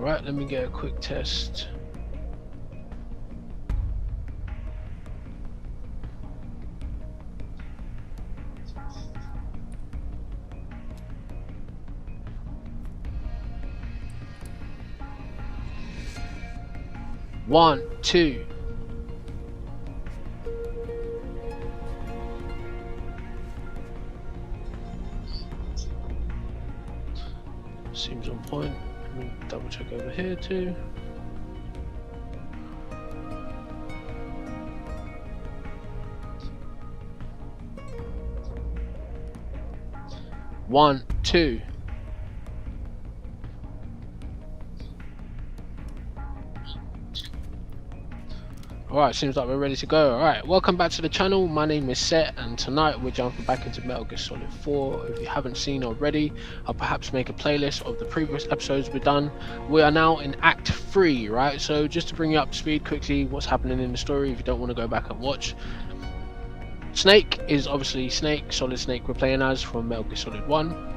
Right, let me get a quick test. One, two. Seems on point. Let me double check over here too. One, two. Alright, seems like we're ready to go. Alright, welcome back to the channel. My name is Set, and tonight we're jumping back into Metal Gear Solid 4. If you haven't seen already, I'll perhaps make a playlist of the previous episodes we've done. We are now in Act 3, right? So just to bring you up to speed quickly, what's happening in the story if you don't want to go back and watch. Snake is obviously Snake, Solid Snake we're playing as from Metal Gear Solid 1.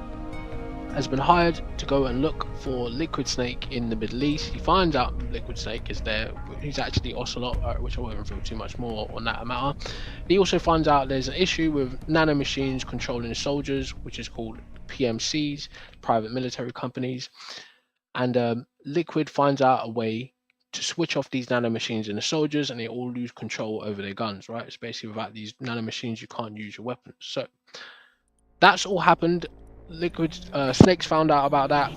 Has been hired to go and look for Liquid Snake in the Middle East. He finds out Liquid Snake is there. He's actually Ocelot, which I won't reveal too much more on that matter. He also finds out there's an issue with nanomachines controlling soldiers, which is called PMCs, private military companies. And Liquid finds out a way to switch off these nanomachines in the soldiers, and they all lose control over their guns, right? It's basically without these nanomachines, you can't use your weapons. So that's all happened. Liquid Snakes found out about that.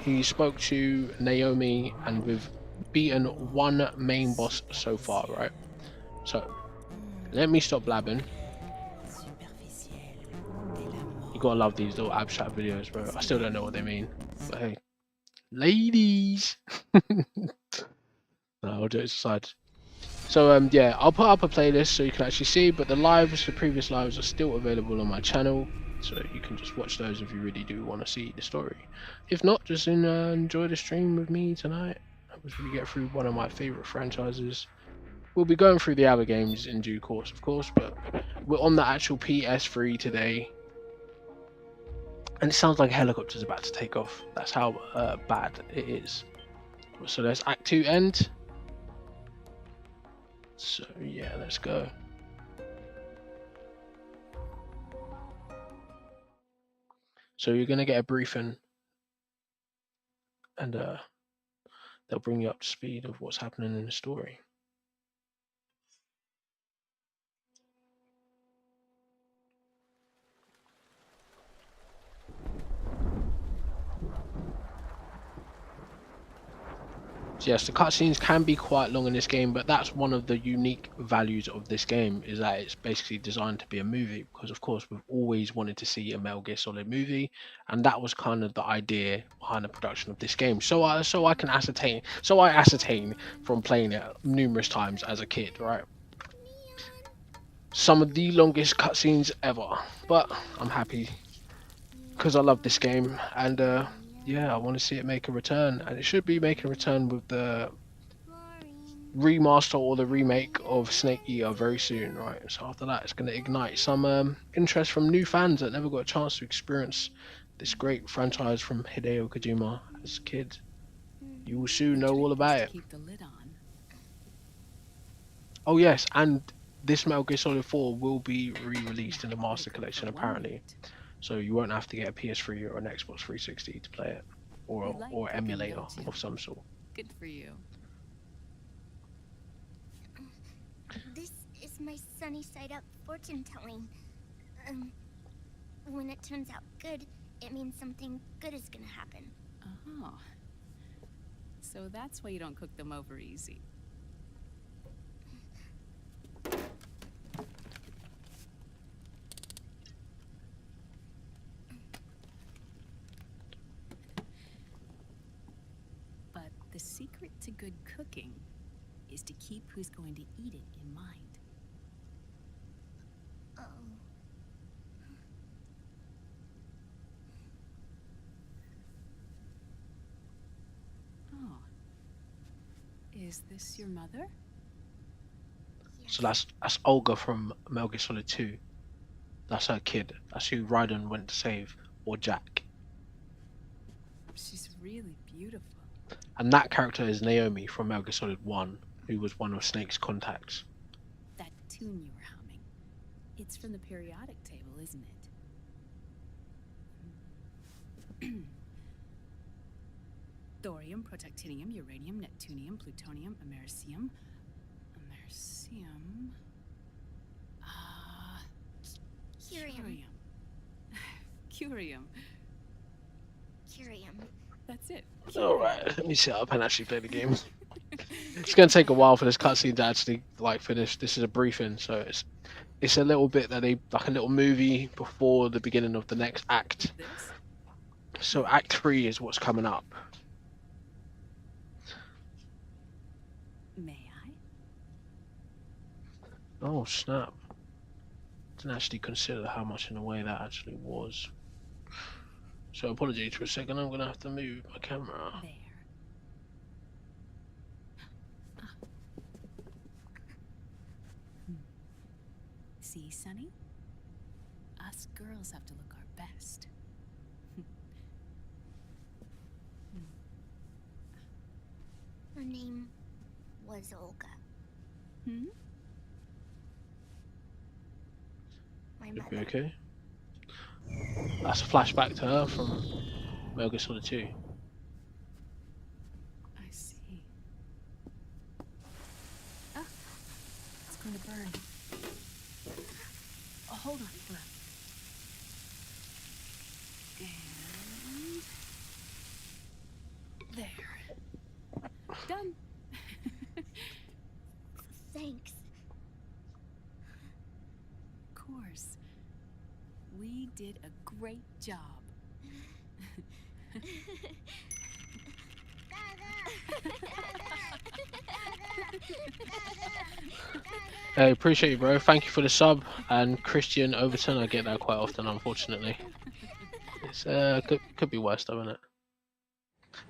He spoke to Naomi, and we've beaten one main boss so far, right? So let me stop blabbing. You gotta love these little abstract videos, bro. I still don't know what they mean, but hey, ladies. No, I'll do it aside. So yeah, I'll put up a playlist so you can actually see, but the previous lives are still available on my channel. So you can just watch those if you really do want to see the story. If not, just enjoy the stream with me tonight as we get through one of my favorite franchises. We'll be going through the other games in due course, of course, but we're on the actual PS3 today. And it sounds like a helicopter's about to take off. That's how bad it is. So there's Act 2 end. So yeah, let's go. So you're going to get a briefing, and they'll bring you up to speed of what's happening in the story. So yes, the cutscenes can be quite long in this game, but that's one of the unique values of this game, is that it's basically designed to be a movie, because of course we've always wanted to see a Metal Gear Solid movie, and that was kind of the idea behind the production of this game. So I ascertain from playing it numerous times as a kid, right? Some of the longest cutscenes ever, but I'm happy because I love this game, and yeah, I want to see it make a return, and it should be making a return with the remaster or the remake of Snake Eater very soon, right? So after that, it's going to ignite some interest from new fans that never got a chance to experience this great franchise from Hideo Kojima as a kid. You will soon know all about it. Keep the lid on. Oh yes, and this Metal Gear Solid 4 will be re-released in the Master Collection apparently. So you won't have to get a PS3 or an Xbox 360 to play it, or emulator of some sort. Good for you. This is my sunny side up fortune telling. When it turns out good, it means something good is gonna happen. Oh. So that's why you don't cook them over easy. But the secret to good cooking is to keep who's going to eat it in mind. Oh. Oh. Is this your mother? So that's Olga from Metal Gear Solid 2. That's her kid. That's who Raiden went to save, or Jack. She's really beautiful. And that character is Naomi from Metal Gear Solid 1, who was one of Snake's contacts. That tune you were humming. It's from the periodic table, isn't it? Thorium, protactinium, uranium, neptunium, plutonium, americium. Americium. Curium. Curium. Curium. That's it. Alright, let me set up and actually play the game. It's going to take a while for this cutscene to actually like finish. This is a briefing, so it's a little bit that they like a little movie before the beginning of the next act. This? So Act 3 is what's coming up. May I? Oh snap! Didn't actually consider how much in a way that actually was. So apologies for a second. I'm gonna have to move my camera. There. See, Sonny? Us girls have to look our best. Her name was Olga. Hmm? My You'll mother. be okay. That's a flashback to her from Metal Gear Solid 2. I see. Ah, it's going to burn. Oh, hold on, for and there. Done. Thanks. Of course. We did a great job. Hey, appreciate you, bro. Thank you for the sub. And Christian Overton, I get that quite often, unfortunately. It's could be worse though, isn't it?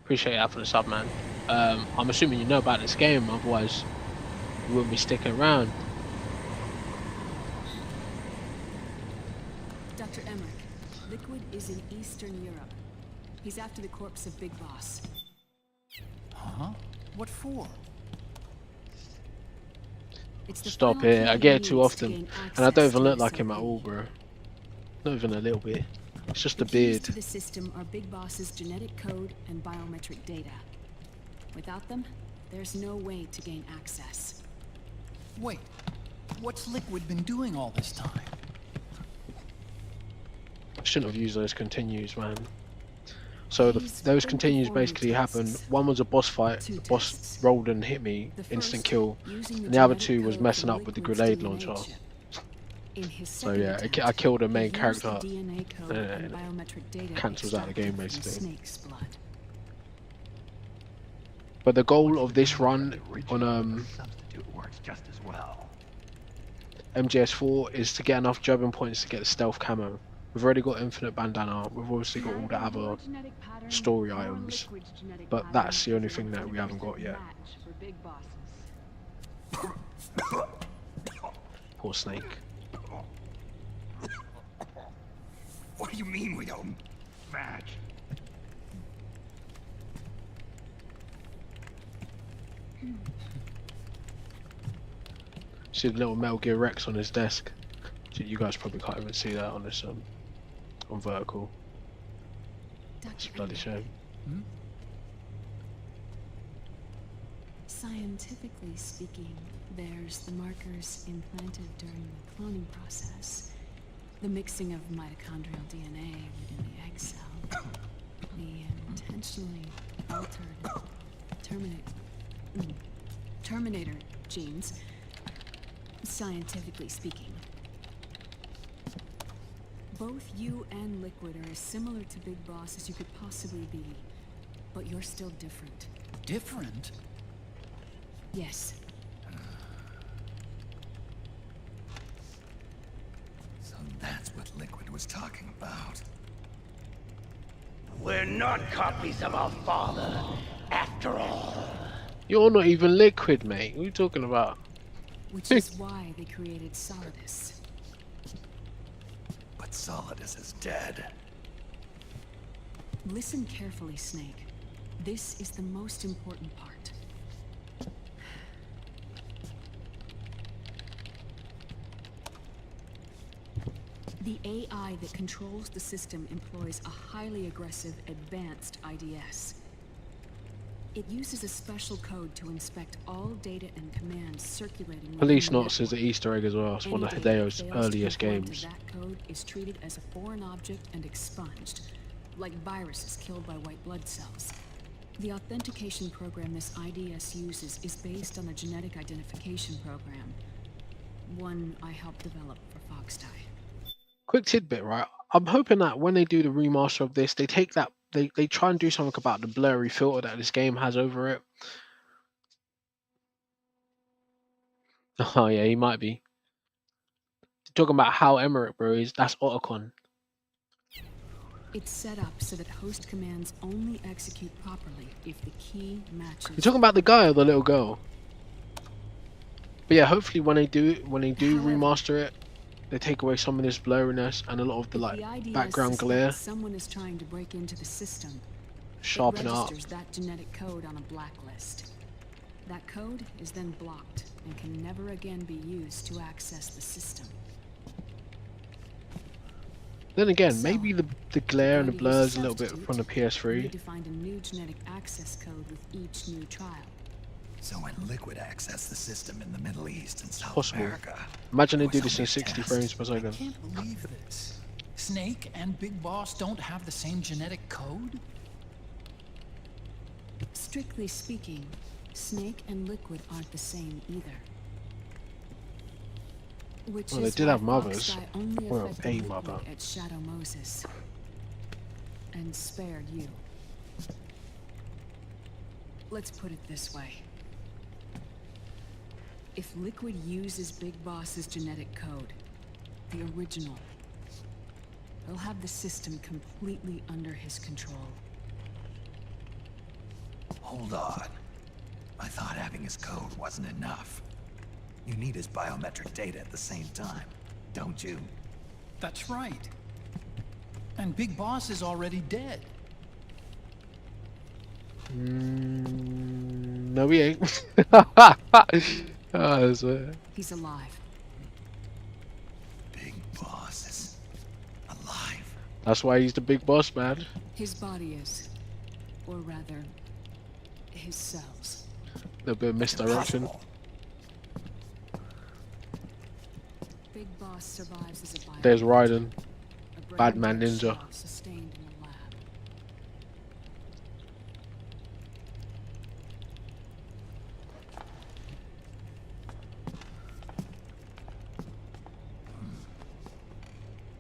Appreciate that for the sub, man. I'm assuming you know about this game, otherwise you wouldn't be sticking around. Dr. Emmerich, Liquid is in Eastern Europe. He's after the corpse of Big Boss. Huh? What for? It's the Stop final it, I key get he it too needs to often. gain And I don't access even to look like him at SOB. all, bro. Not even a little bit. It's just a The keys beard. to the system are Big Boss's genetic code and biometric data. Without them, there's no way to gain access. Wait, what's Liquid been doing all this time? I shouldn't have used those continues, man. So He's those been continues performing basically happened. tests. One was a boss fight. Two The boss tests. rolled and hit me, The instant first, kill. using And the other genetic two was code messing from up with the Liquid's grenade DNA launcher. chip. In his So second yeah, attempt, I killed the he main used character. the DNA code and biometric data cancels out the game, extracted from basically. Snake's blood. But the goal of this run on substitute works just as well. MGS4 is to get enough jumping points to get the stealth camo. We've already got infinite bandana. We've obviously got all the other story items, but that's the only thing that we haven't got yet. Poor Snake. What do you mean we don't match? See the little Metal Gear Rex on his desk. You guys probably can't even see that on this on vertical. It's a bloody shame. Scientifically speaking, there's the markers implanted during the cloning process. The mixing of mitochondrial DNA within the egg cell. The intentionally altered Terminator genes. Scientifically speaking. Both you and Liquid are as similar to Big Boss as you could possibly be. But you're still different. Different? Yes. So that's what Liquid was talking about. We're not copies of our father, after all. You're not even Liquid, mate. What are you talking about? Which is why they created Solidus. But Solidus is dead. Listen carefully, Snake. This is the most important part. The AI that controls the system employs a highly aggressive, advanced IDS. It uses a special code to inspect all data and commands circulating within Police the Knots is an network. Easter egg as well. It's one of Any data that Hideo's fails to earliest conform to games. that code is treated as a foreign object and expunged, like viruses killed by white blood cells. The authentication program this IDS uses is based on a genetic identification program, one I helped develop for Foxdie. Quick tidbit, right? I'm hoping that when they do the remaster of this, they take that they try and do something about the blurry filter that this game has over it. Oh yeah, he might be. Talking about how Emmerich, bro, is that's Otacon. It's set up so that host commands only execute properly if the key matches. You're talking about the guy or the little girl? But yeah, hopefully when they do However, remaster it, they take away some of this blurriness and a lot of the if like the IDS background suspects glare, someone is trying to break into the system, sharpen it it up. registers that genetic code on a blacklist. That code is then blocked and can never again be used to access the system. Then again, So, maybe the glare and the going to use blurs a little bit substitute, from the we PS3. need to find a new genetic access code with each new trial. So when Liquid accessed the system in the Middle East and South Possible. America, Imagine they it do was this in only a 60 test. frames per I second. can't believe this. Snake and Big Boss don't have the same genetic code? Strictly speaking, Snake and Liquid aren't the same either. Which Well, they is did why have mothers. Foxdie only Well, affected a Liquid mother. at Shadow Moses. And spared you. Let's put it this way. If Liquid uses Big Boss's genetic code, the original, he'll have the system completely under his control. Hold on. I thought having his code wasn't enough. You need his biometric data at the same time, don't you? That's right. And Big Boss is already dead. No, we ain't. Oh, that's it. He's alive. Big Boss is alive. That's why he's the big boss, man. His body is. Or rather, his cells. A little bit of misdirection. Impossible. Big Boss survives as a bio. There's Raiden. A brain Bad man dead ninja. shell sustained in the lab.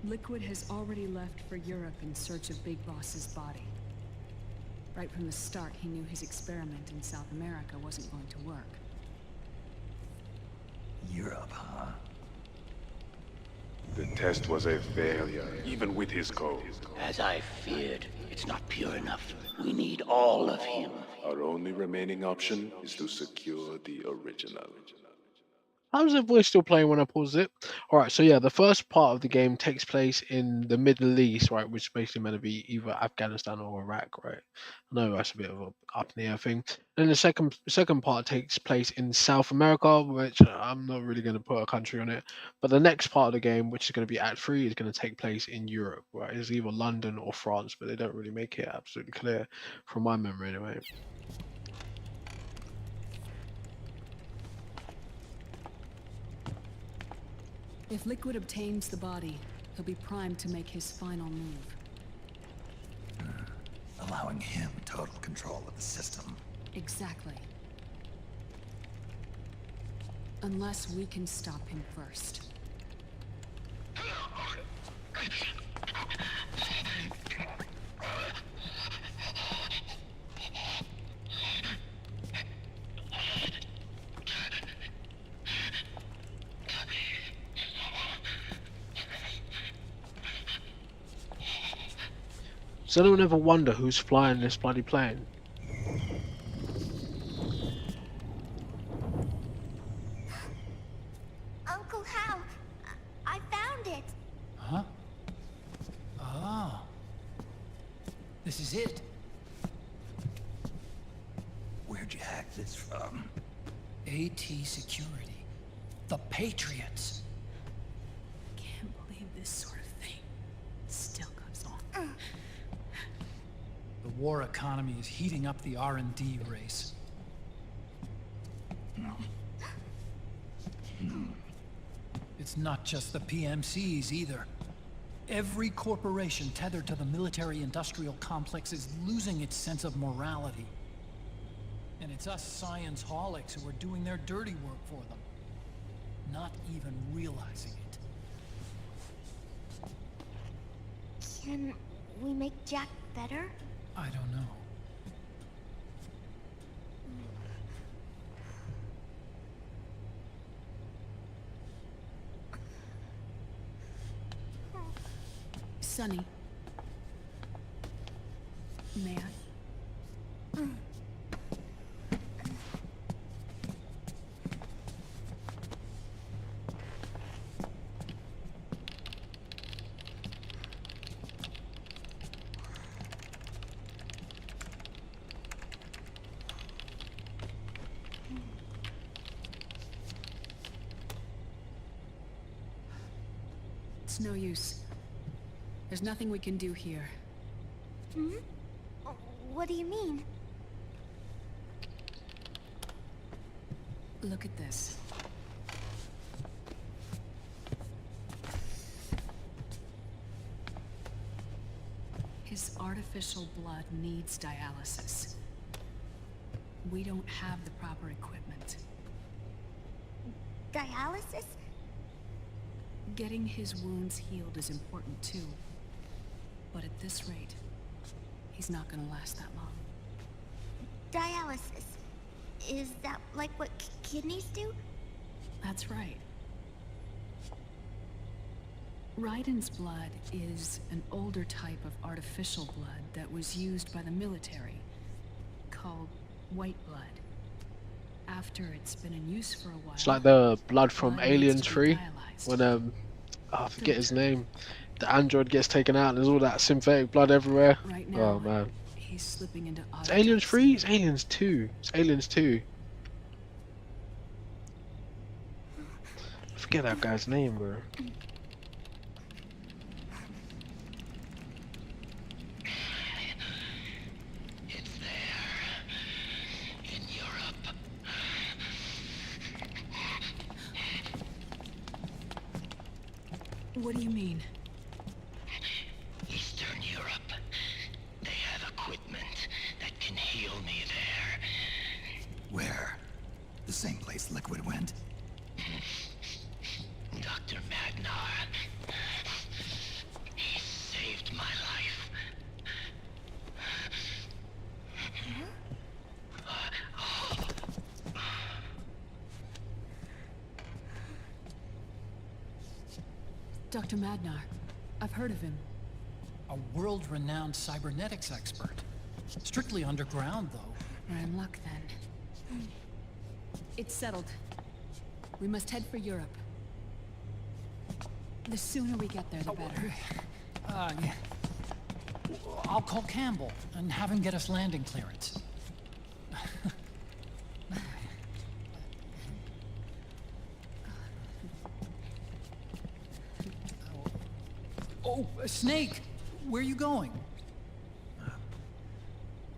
Liquid has already left for Europe in search of Big Boss's body. Right from the start, he knew his experiment in South America wasn't going to work. Europe, huh? The test was a failure, even with his code. As I feared, it's not pure enough. We need all of him. Our only remaining option is to secure the original. How's the voice still playing when I pause it? Alright, so yeah, the first part of the game takes place in the Middle East, right, which is basically meant to be either Afghanistan or Iraq, right? I know that's a bit of a up in the air thing. Then the second part takes place in South America, which I'm not really going to put a country on it. But the next part of the game, which is going to be Act 3, is going to take place in Europe, right? It's either London or France, but they don't really make it absolutely clear from my memory anyway. If Liquid obtains the body, he'll be primed to make his final move. Allowing him total control of the system. Exactly. Unless we can stop him first. Does anyone ever wonder who's flying this bloody plane? Uncle Hal, I found it. Huh? Ah. This is it. suspect is from? AT Security. The Patriots. Can't believe this sort of thing still goes on. The war economy is heating up the R&D race. It's not just the PMCs either. Every corporation tethered to the military-industrial complex is losing its sense of morality. And it's us science-holics who are doing their dirty work for them, not even realizing it. Can we make Jack better? I don't know. Sonny. May I? It's no use. There's nothing we can do here. Hmm? What do you mean? Look at this. His artificial blood needs dialysis. We don't have the proper equipment. Dialysis? Getting his wounds healed is important too. But at this rate, he's not gonna last that long. Dialysis. Is that like what kidneys do? That's right. Raiden's blood is an older type of artificial blood that was used by the military, called white blood. After it's been in use for a while... It's like the blood from blood Alien needs to be 3, dialyzed. when I forget his name. The android gets taken out and there's all that synthetic blood everywhere. Right now, Oh man. he's slipping into It's Aliens 3? autotoxicity. It's Aliens 2. It's Aliens 2. I forget that guy's name, bro. It's there. In Europe. What do you mean? Eastern Europe. They have equipment that can heal me there. Where? The same place Liquid went? Dr. Magnar. He saved my life. Dr. Madnar. I've heard of him. A world-renowned cybernetics expert. Strictly underground, though. We're in luck then. It's settled. We must head for Europe. The sooner we get there, the better. Yeah. I'll call Campbell and have him get us landing clearance. Oh, Snake! Where are you going?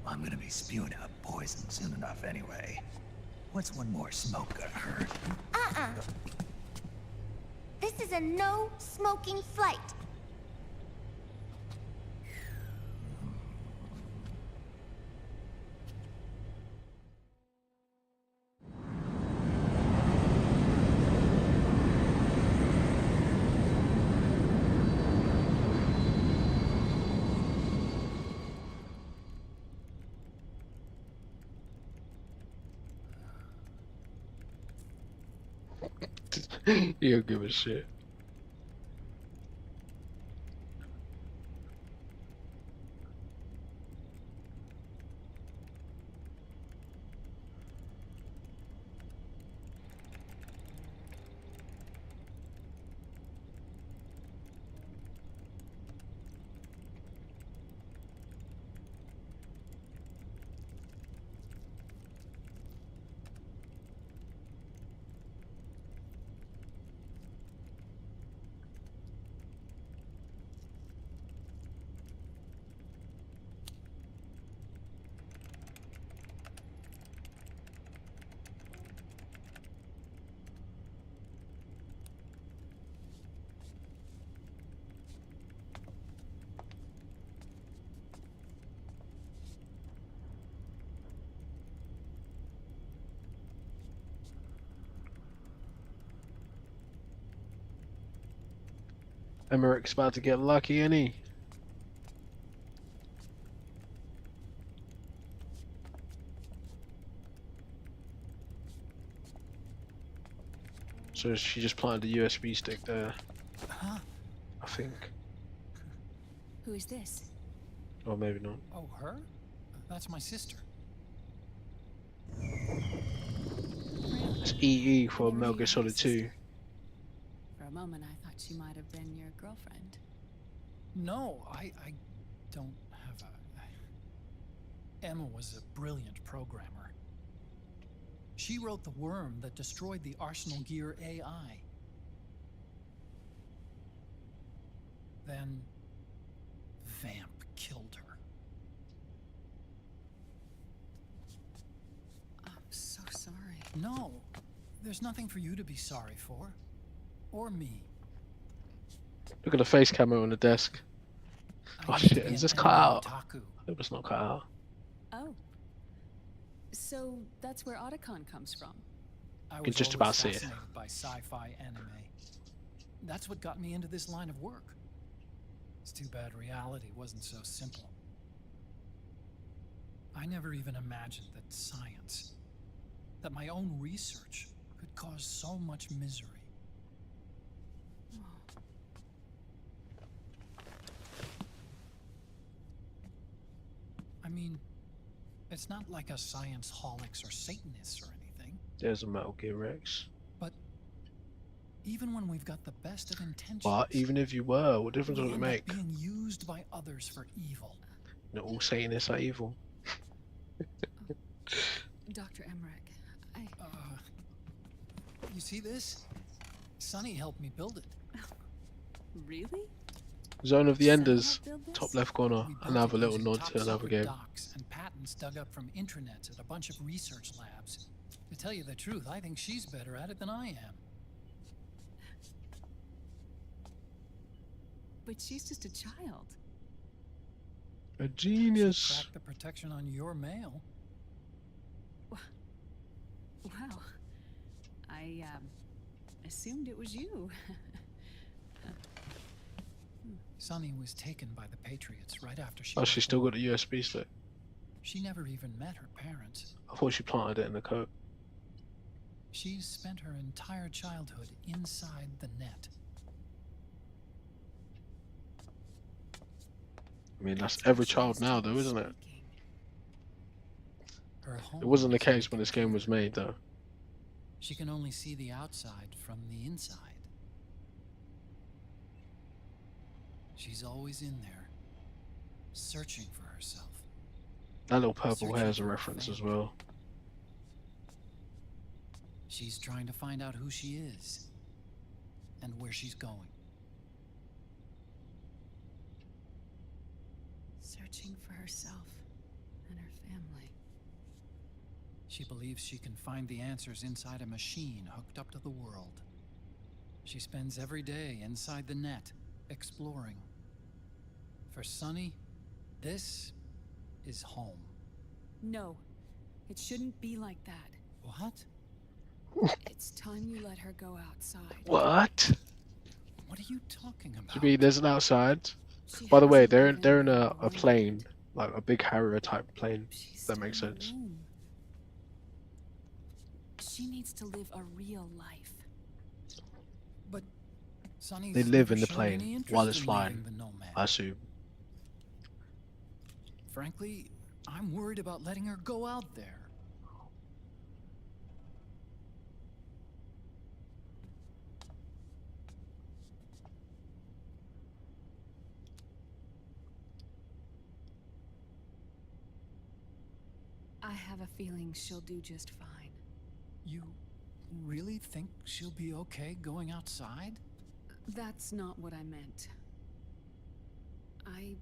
I'm gonna be spewing out poison soon enough anyway. What's one more smoke gonna hurt? This is a no smoking flight. You don't give a shit. Emmerich's about to get lucky, ain't he? So she just planted the USB stick there, Huh? I think. Who is this? Or maybe not. Oh, her? That's my sister. It's EE for Never Metal knew Gear you had a Solid 2. sister. For a moment, I thought she might have been your girlfriend. No, I don't have a... Emma was a brilliant programmer. She wrote the worm that destroyed the Arsenal Gear AI. Then... Vamp killed her. I'm so sorry. No, there's nothing for you to be sorry for. Or me. Look at the face camera on the desk. I Oh used to shit, be is an this cut anime out? otaku. It was not cut out. Oh. So that's where Otacon comes from. I can was just always about see it. fascinated by sci-fi anime. That's what got me into this line of work. It's too bad reality wasn't so simple. I never even imagined that science, that my own research, could cause so much misery. I mean, it's not like us science holics or Satanists or anything. There's a Metal Gear Rex. But even when we've got the best of intentions, But even if you were, what difference we would it end up make? being used by others for evil. You know, all Satanists are evil. Dr. Emmerich, You see this? Sonny helped me build it. really? Zone of the Sonny Enders, helped build this? top left corner. We built Another it little using nod to another top-secret game. docs and patents dug up from intranets at a bunch of research labs. To tell you the truth, I think she's better at it than I am. But she's just a child. A She genius. cracked the protection on your mail. Wow. I assumed it was you. Sonny was taken by the Patriots right after she Oh, was she still born. got the USB stick. She never even met her parents. I thought she planted it in the coat. She's spent her entire childhood inside the net. I mean, that's how every she child used now, to though, be isn't it? speaking. Her home It wasn't the is in case when this game was computer. made, though. She can only see the outside from the inside. She's always in there, searching for herself. That little purple Searching hair is a for her reference as family. well. She's trying to find out who she is and where she's going. Searching for herself and her family. She believes she can find the answers inside a machine hooked up to the world. She spends every day inside the net, exploring. For Sonny, this is home. No, it shouldn't be like that. What? It's time you let her go outside. What? What are you talking about? To be there's an outside. She By the way, hasn't they're even in been a alone plane, yet. like a big Harrier type plane. She's That makes still sense. alone. She needs to live a real life. But Sonny's They live never in the shown any plane interest while it's in flying, leaving the Nomad. I assume. Frankly, I'm worried about letting her go out there. I have a feeling she'll do just fine. You really think she'll be okay going outside? That's not what I meant. I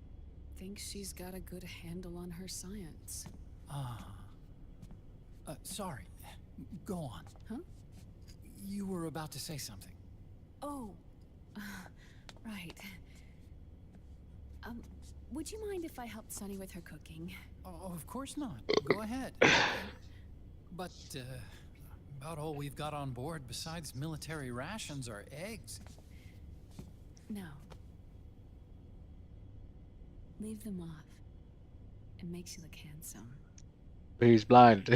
think she's got a good handle on her science. Ah. Sorry. Go on. Huh? You were about to say something. Oh, right. Would you mind if I helped Sunny with her cooking? Oh, of course not. Go ahead. But, about all we've got on board besides military rations are eggs. No, Leave them off. It makes you look handsome. But he's blind.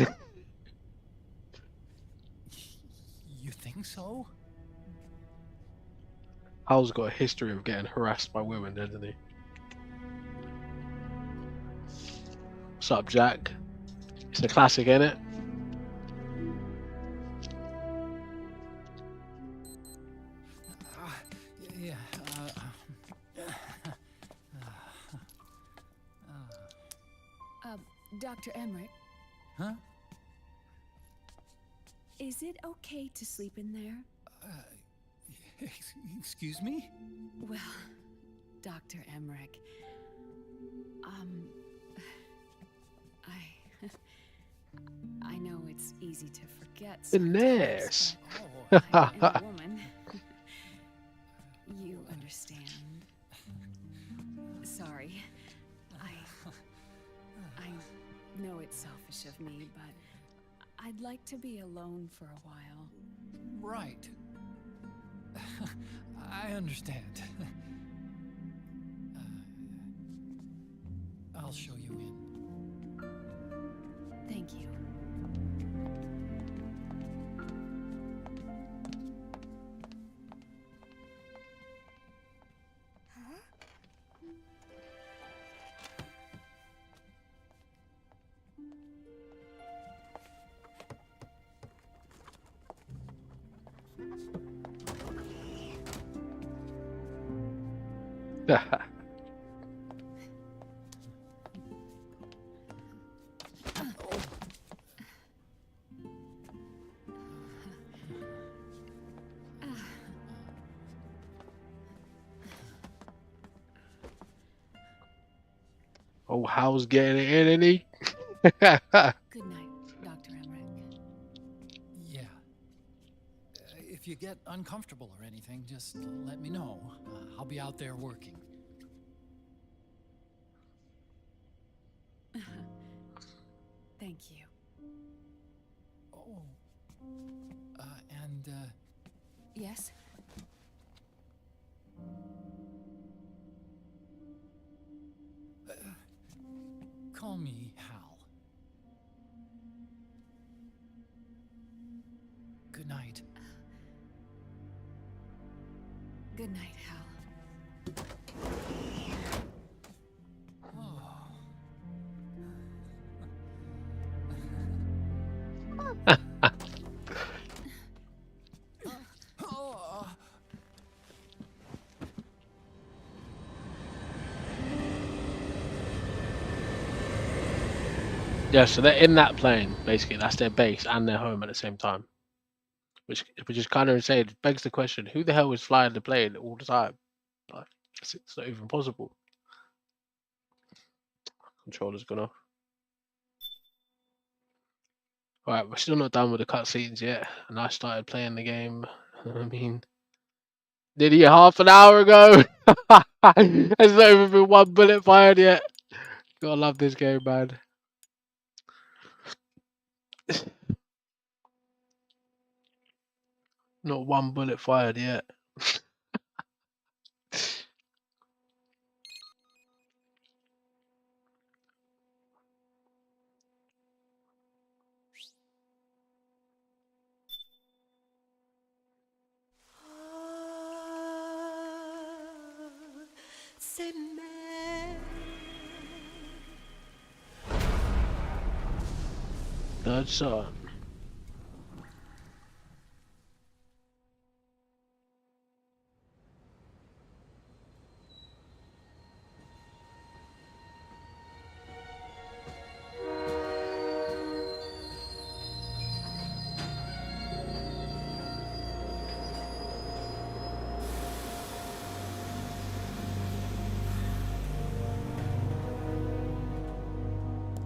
You think so? Hal's got a history of getting harassed by women, doesn't he? What's up, Jack? It's a classic, ain't it? Yeah. Dr. Emmerich, Huh? is it okay to sleep in there? Excuse me? Well, Dr. Emmerich, I know it's easy to forget Goodness. sometimes, but I am a woman. You understand. Sorry. I know it's selfish of me, but I'd like to be alone for a while. Right. I understand. I'll show you in. Thank you. Oh, Hal's getting it in, isn't he? Good night, Dr. Emmerich. Yeah. If you get uncomfortable or anything, just let me know. I'll be out there working. Thank you. Oh. Yes? Call me Hal. Good night. Good night, Hal. Yeah, so they're in that plane, basically. That's their base and their home at the same time. Which is kind of insane. It begs the question, who the hell is flying the plane all the time? Like, it's not even possible. Controller's gone off. Alright, we're still not done with the cutscenes yet. And I started playing the game, I mean, nearly half an hour ago. There's not even been one bullet fired yet. Gotta love this game, man. Not one bullet fired yet. Third son.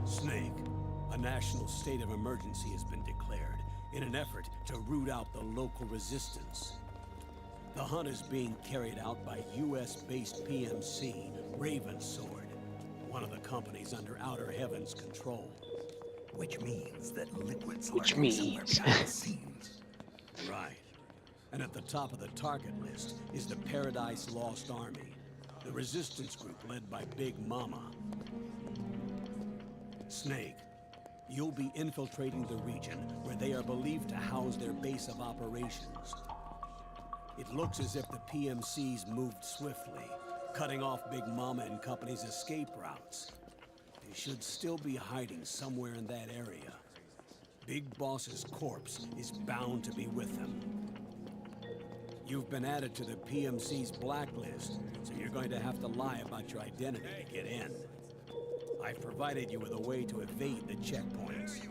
Snake, a national state of emergency has been declared in an effort to root out the local resistance. The hunt is being carried out by US-based PMC Ravensword, one of the companies under Outer Heaven's control. Which means that liquid's Which lurking somewhere means- behind the scenes. Right. And at the top of the target list is the Paradise Lost Army. The resistance group led by Big Mama. Snake, you'll be infiltrating the region where they are believed to house their base of operations. It looks as if the PMCs moved swiftly, cutting off Big Mama and company's escape routes. They should still be hiding somewhere in that area. Big Boss's corpse is bound to be with them. You've been added to the PMC's blacklist, so you're going to have to lie about your identity to get in. I've provided you with a way to evade the checkpoints.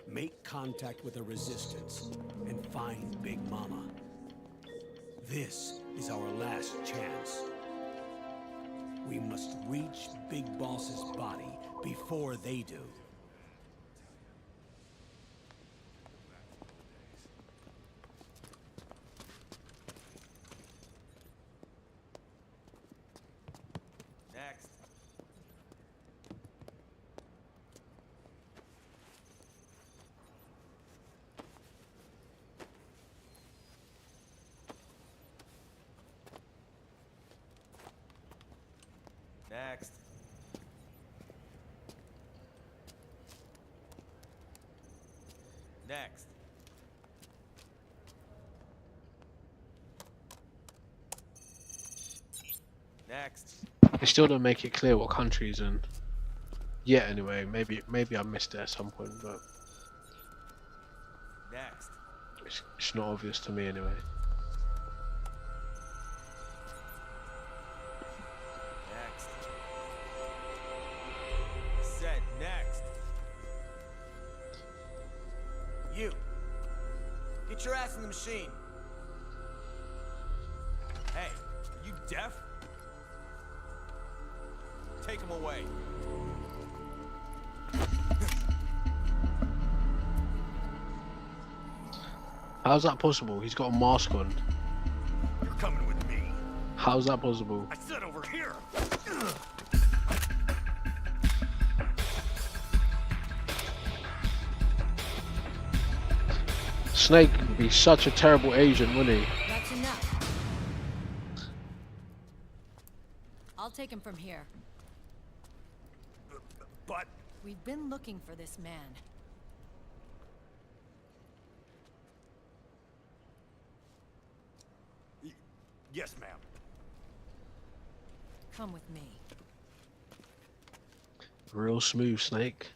Make contact with the Resistance and find Big Mama. This is our last chance. We must reach Big Boss's body before they do. Next. Next. Next. Next. They still don't make it clear what country he's in. Yeah, anyway, maybe I missed it at some point, but Next. it's not obvious to me anyway. Next. Set. Next. You. Get your ass in the machine. Hey, are you deaf? Take him away. How's that possible? He's got a mask on. You're coming with me. How's that possible? I said over here. Snake would be such a terrible agent, wouldn't he? That's enough. I'll take him from here. But We've been looking for this man. yes, ma'am. Come with me. Real smooth, Snake.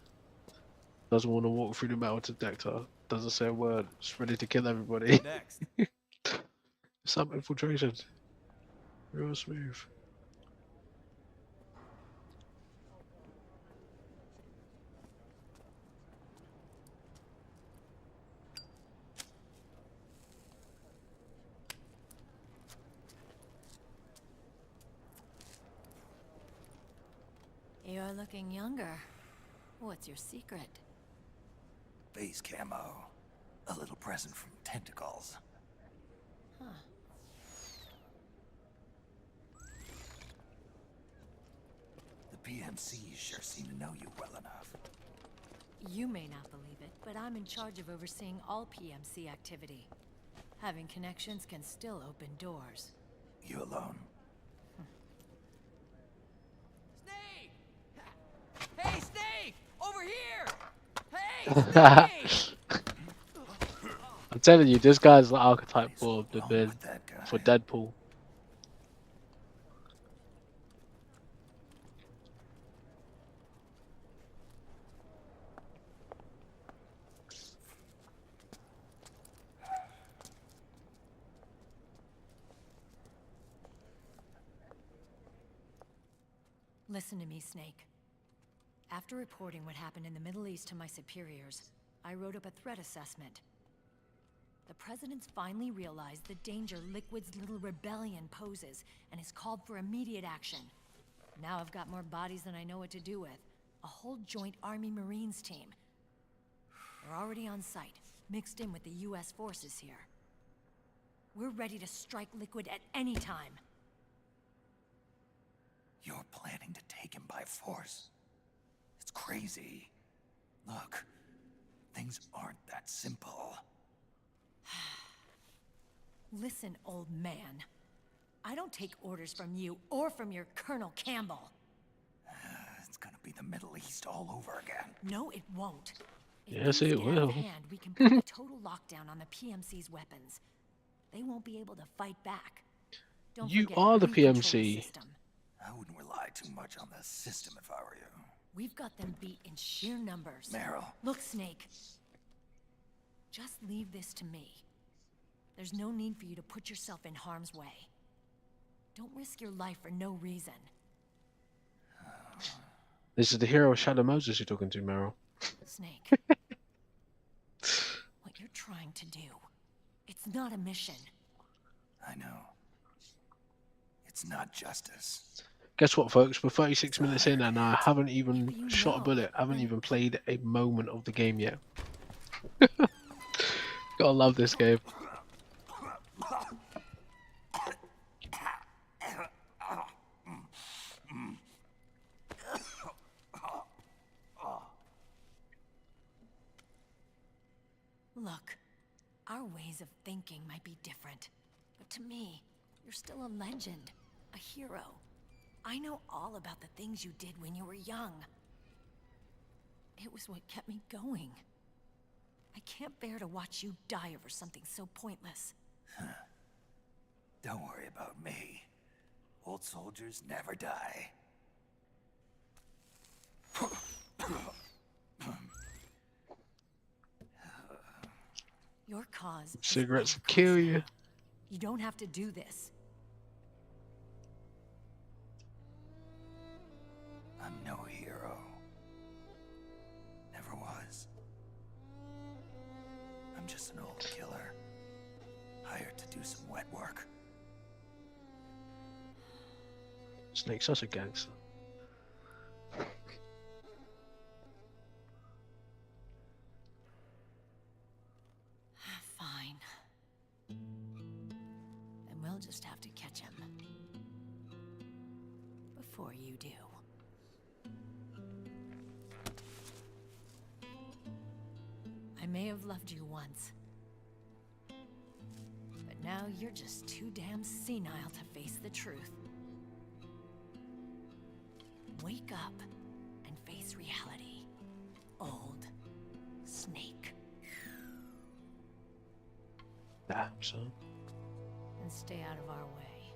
Doesn't want to walk through the metal detector. Doesn't say a word. Just ready to kill everybody. Next. Some infiltration. Real smooth. You're looking younger. What's your secret? Base camo. A little present from Tentacles. Huh. The PMCs sure seem to know you well enough. You may not believe it, but I'm in charge of overseeing all PMC activity. Having connections can still open doors. You alone? Snake! Hey, Snake! Over here! Hey, Snake! I'm telling you, this guy's the archetype for the Wrong bid with that guy? for Deadpool. Listen to me, Snake. After reporting what happened in the Middle East to my superiors, I wrote up a threat assessment. The President's finally realized the danger Liquid's little rebellion poses and has called for immediate action. Now I've got more bodies than I know what to do with. A whole joint Army-Marines team. They're already on site, mixed in with the US forces here. We're ready to strike Liquid at any time. You're planning to take him by force. It's crazy. Look, things aren't that simple. Listen, old man. I don't take orders from you or from your Colonel Campbell. It's gonna be the Middle East all over again. No, it won't. If Yes, things it get out of will. hand, we can put a total lockdown on the PMC's weapons. They won't be able to fight back. Don't You forget are the we control PMC. the system. I wouldn't rely too much on the system if I were you. We've got them beat in sheer numbers. Meryl. Look, Snake. Just leave this to me. There's no need for you to put yourself in harm's way. Don't risk your life for no reason. This is the hero Shadow Moses you're talking to, Meryl. Snake. What you're trying to do, it's not a mission. I know. It's not justice. Guess what, folks? We're 36 minutes in and I haven't even You shot a know, bullet. I haven't and- even played a moment of the game yet. Gotta love this game. Look, our ways of thinking might be different, but to me, you're still a legend, a hero. I know all about the things you did when you were young. It was what kept me going. I can't bear to watch you die over something so pointless. Don't worry about me. Old soldiers never die. Your cause is Cigarettes our kill cause you. now. You don't have to do this. I'm no hero. Never was. I'm just an old killer. Hired to do some wet work. Snake's such a gangster. Fine. Then we'll just have to catch him. Before you do. I may have loved you once. But now you're just too damn senile to face the truth. Wake up and face reality. Old Snake. Damn, son. And stay out of our way.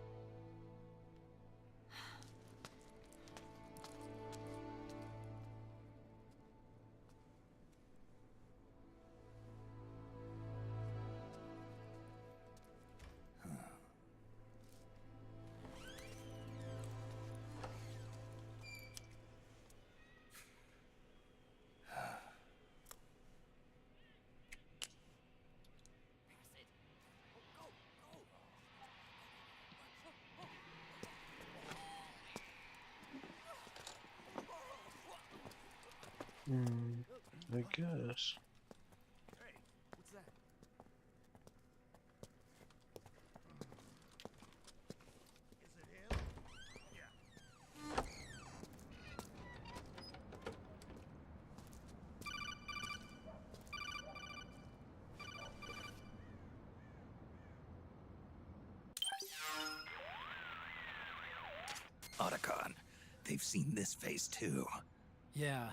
I guess. Otacon, they've seen this face too. Yeah,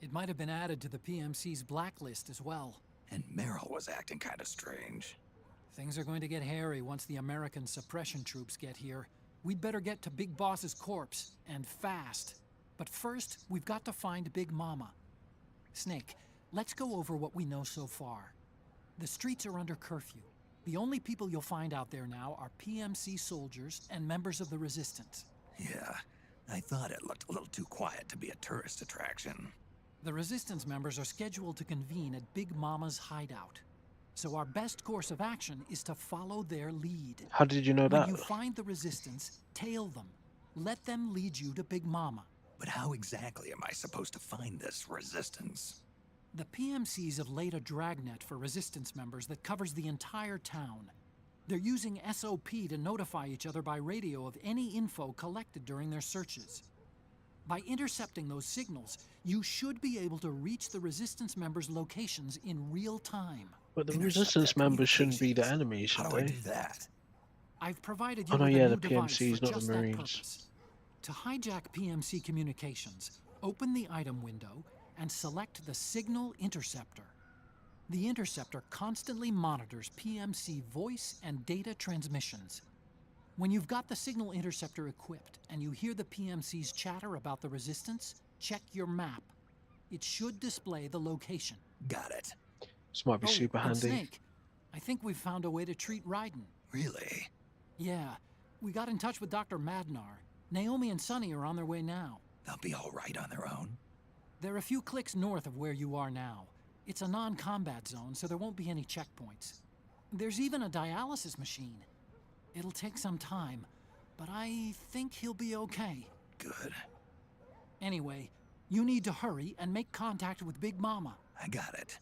it might have been added to the PMC's blacklist as well. And Meryl was acting kind of strange. Things are going to get hairy once the American suppression troops get here. We'd better get to Big Boss's corpse, and fast. But first, we've got to find Big Mama. Snake, let's go over what we know so far. The streets are under curfew. The only people you'll find out there now are PMC soldiers and members of the Resistance. Yeah, I thought it looked a little too quiet to be a tourist attraction. The Resistance members are scheduled to convene at Big Mama's hideout. So our best course of action is to follow their lead. How did you know When that? you find the Resistance, tail them. Let them lead you to Big Mama. But how exactly am I supposed to find this resistance? The PMCs have laid a dragnet for Resistance members that covers the entire town. They're using SOP to notify each other by radio of any info collected during their searches. By intercepting those signals, you should be able to reach the Resistance members' locations in real time. But the Intercept Resistance their members shouldn't be the communications. enemy, should How do I they? do that? I've provided Oh you no, with a yeah, new the device for PMCs, not the just that Marines. purpose. To hijack PMC communications, open the item window and select the Signal Interceptor. The interceptor constantly monitors PMC voice and data transmissions. When you've got the Signal Interceptor equipped and you hear the PMC's chatter about the resistance, check your map. It should display the location. Got it. This might be Oh, super and handy. Snake, I think we've found a way to treat Raiden. Really? Yeah, we got in touch with Dr. Madnar. Naomi and Sonny are on their way now. They'll be all right on their own. They're a few clicks north of where you are now. It's a non-combat zone, so there won't be any checkpoints. There's even a dialysis machine. It'll take some time, but I think he'll be okay. Good. Anyway, you need to hurry and make contact with Big Mama. I got it.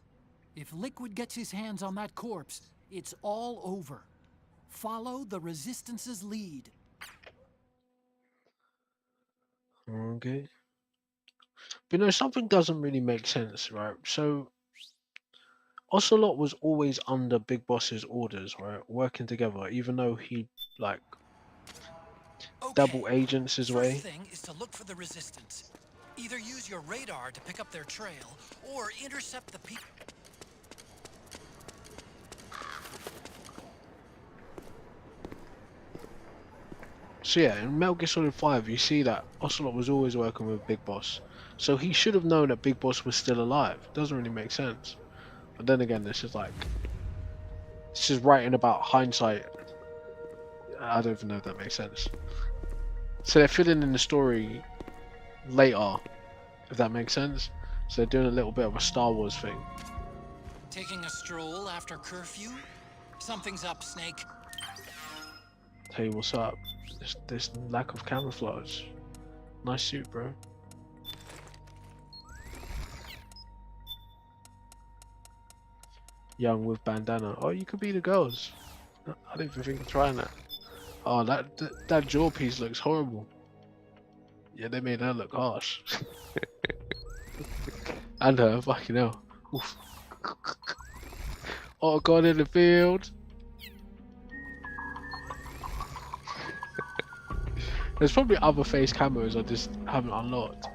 If Liquid gets his hands on that corpse, it's all over. Follow the Resistance's lead. Okay. But you know, something doesn't really make sense, right? So Ocelot was always under Big Boss's orders, right? Working together, even though he like double agents his way. First thing is to look for the Resistance. Either use your radar to pick up their trail, or intercept the people. So yeah, in Metal Gear Solid 5, you see that Ocelot was always working with Big Boss. So he should have known that Big Boss was still alive. Doesn't really make sense. But then again, this is writing about hindsight. I don't even know if that makes sense. So they're filling in the story later, if that makes sense. So they're doing a little bit of a Star Wars thing. Taking a stroll after curfew? Something's up, Snake. Tell you what's up. This lack of camouflage. Nice suit, bro. Young with bandana. Oh, you could be the girls. I didn't even think of trying that. Oh, that jaw piece looks horrible. Yeah, they made her look harsh. And her, fucking hell. Oof. Oh, God in the field. There's probably other face camos I just haven't unlocked.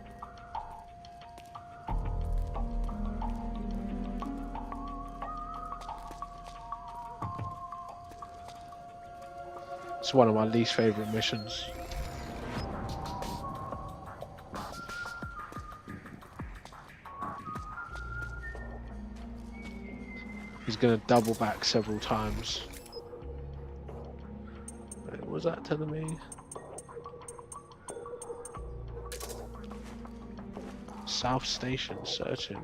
It's one of my least favorite missions. He's gonna double back several times. Wait, what was that telling me? South Station searching.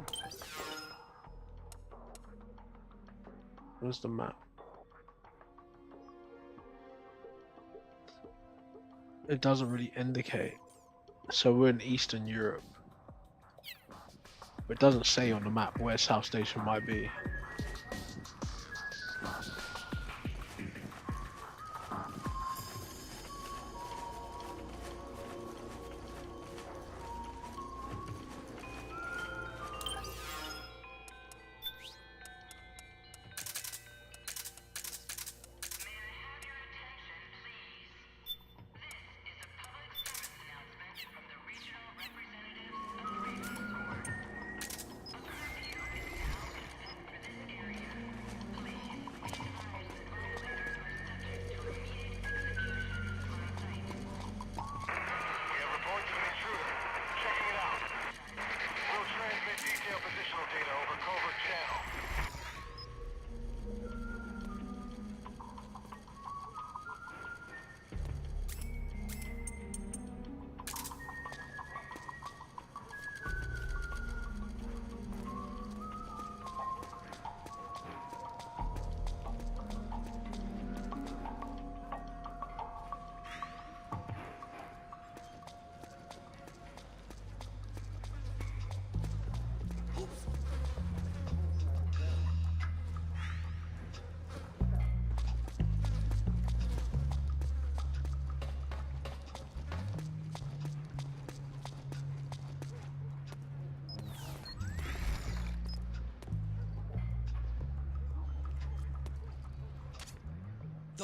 Where's the map? It doesn't really indicate. So we're in Eastern Europe. But it doesn't say on the map where South Station might be.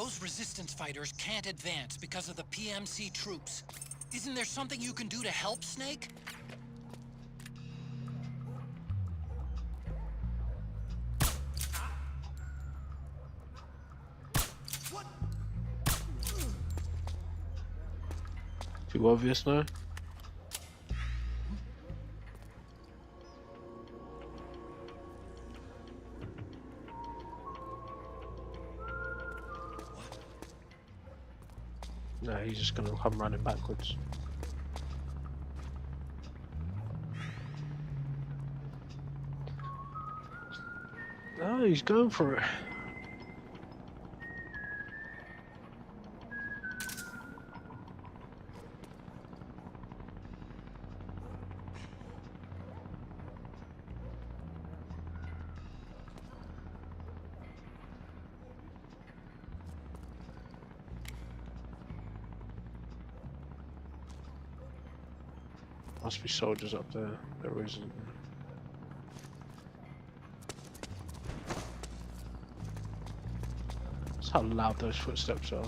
Those resistance fighters can't advance because of the PMC troops. Isn't there something you can do to help, Snake? Too obvious now. No, he's just gonna come running backwards. Oh, he's going for it. Must be soldiers up there. There isn't. That's how loud those footsteps are.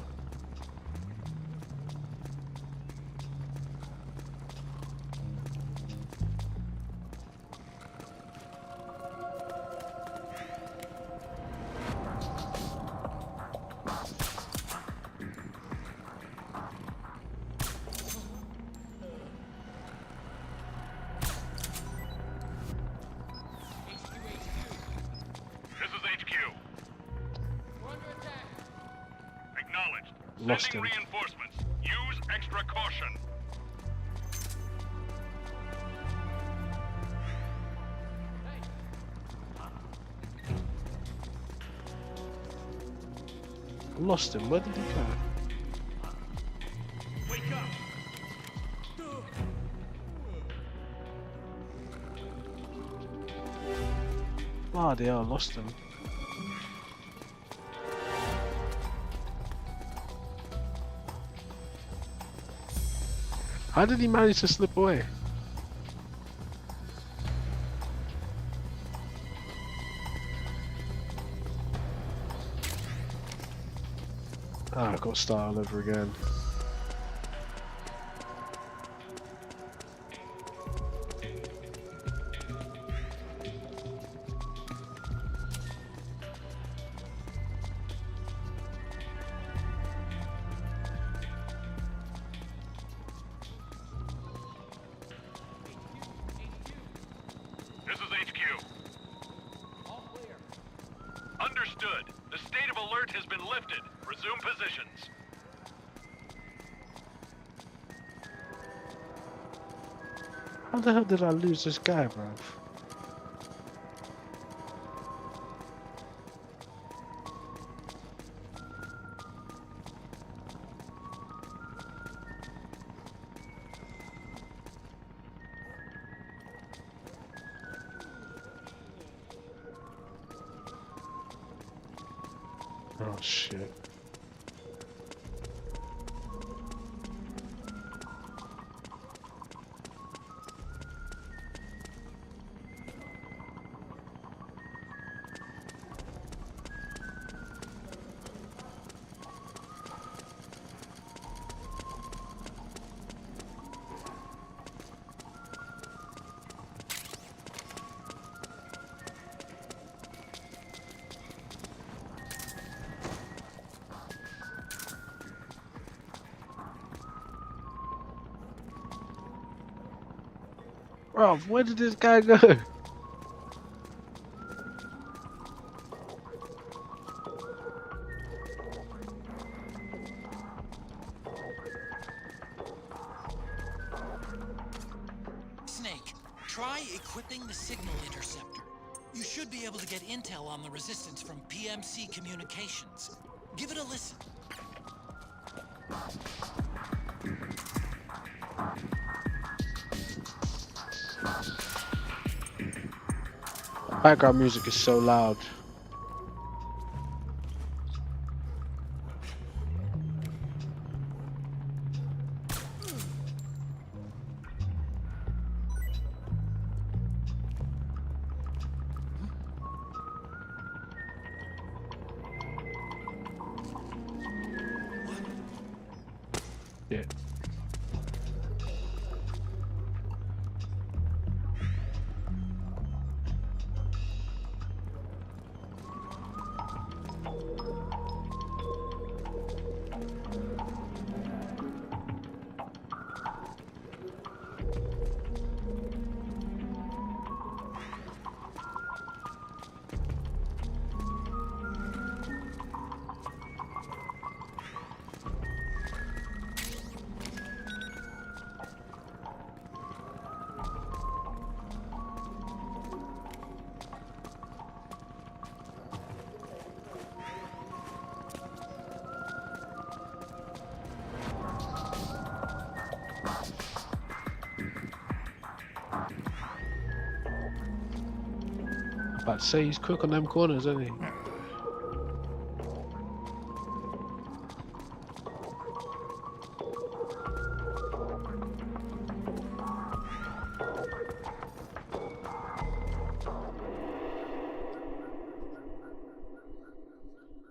Lost him. Reinforcements. Use extra caution. Lost him. Where did he go? Wake up. Bloody hell, lost him. How did he manage to slip away? Ah, I got to start all over again. This is HQ. All clear. Understood. The state of alert has been lifted. Resume positions. How the hell did I lose this guy, bruv? Oh shit. Bro, where did this guy go? Snake, try equipping the signal interceptor. You should be able to get intel on the resistance from PMC communications. Give it a listen. Background music is so loud. About to say he's quick on them corners, isn't he?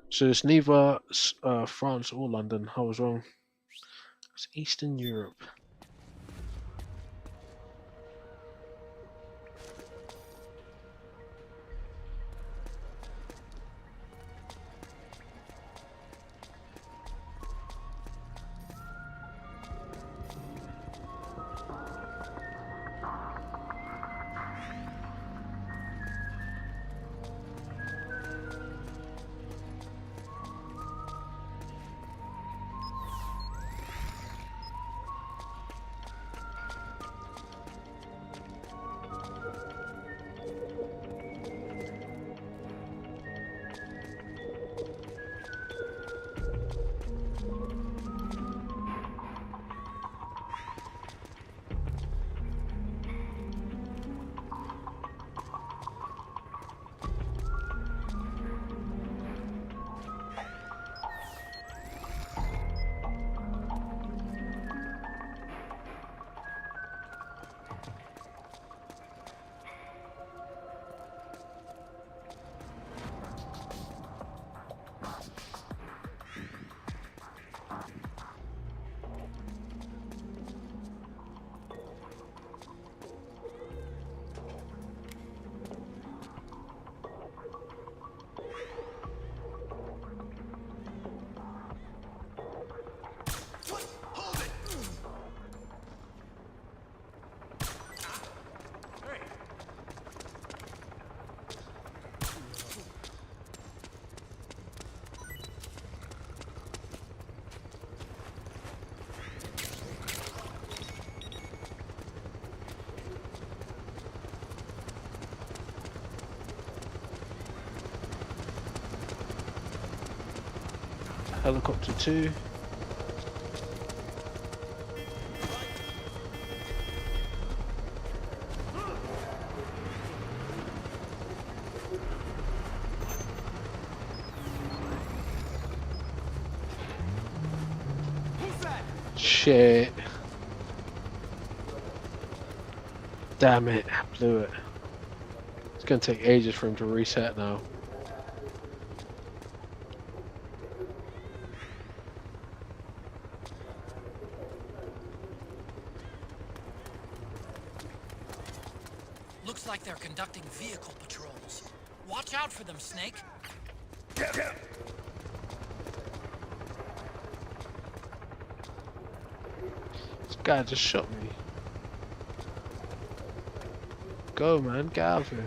So it's neither France or London. I was wrong. It's Eastern Europe. Helicopter 2. Shit. Damn it, blew it. It's gonna take ages for him to reset now. Looks like they're conducting vehicle patrols. Watch out for them, Snake. This guy just shot me. Go, man, get out of here.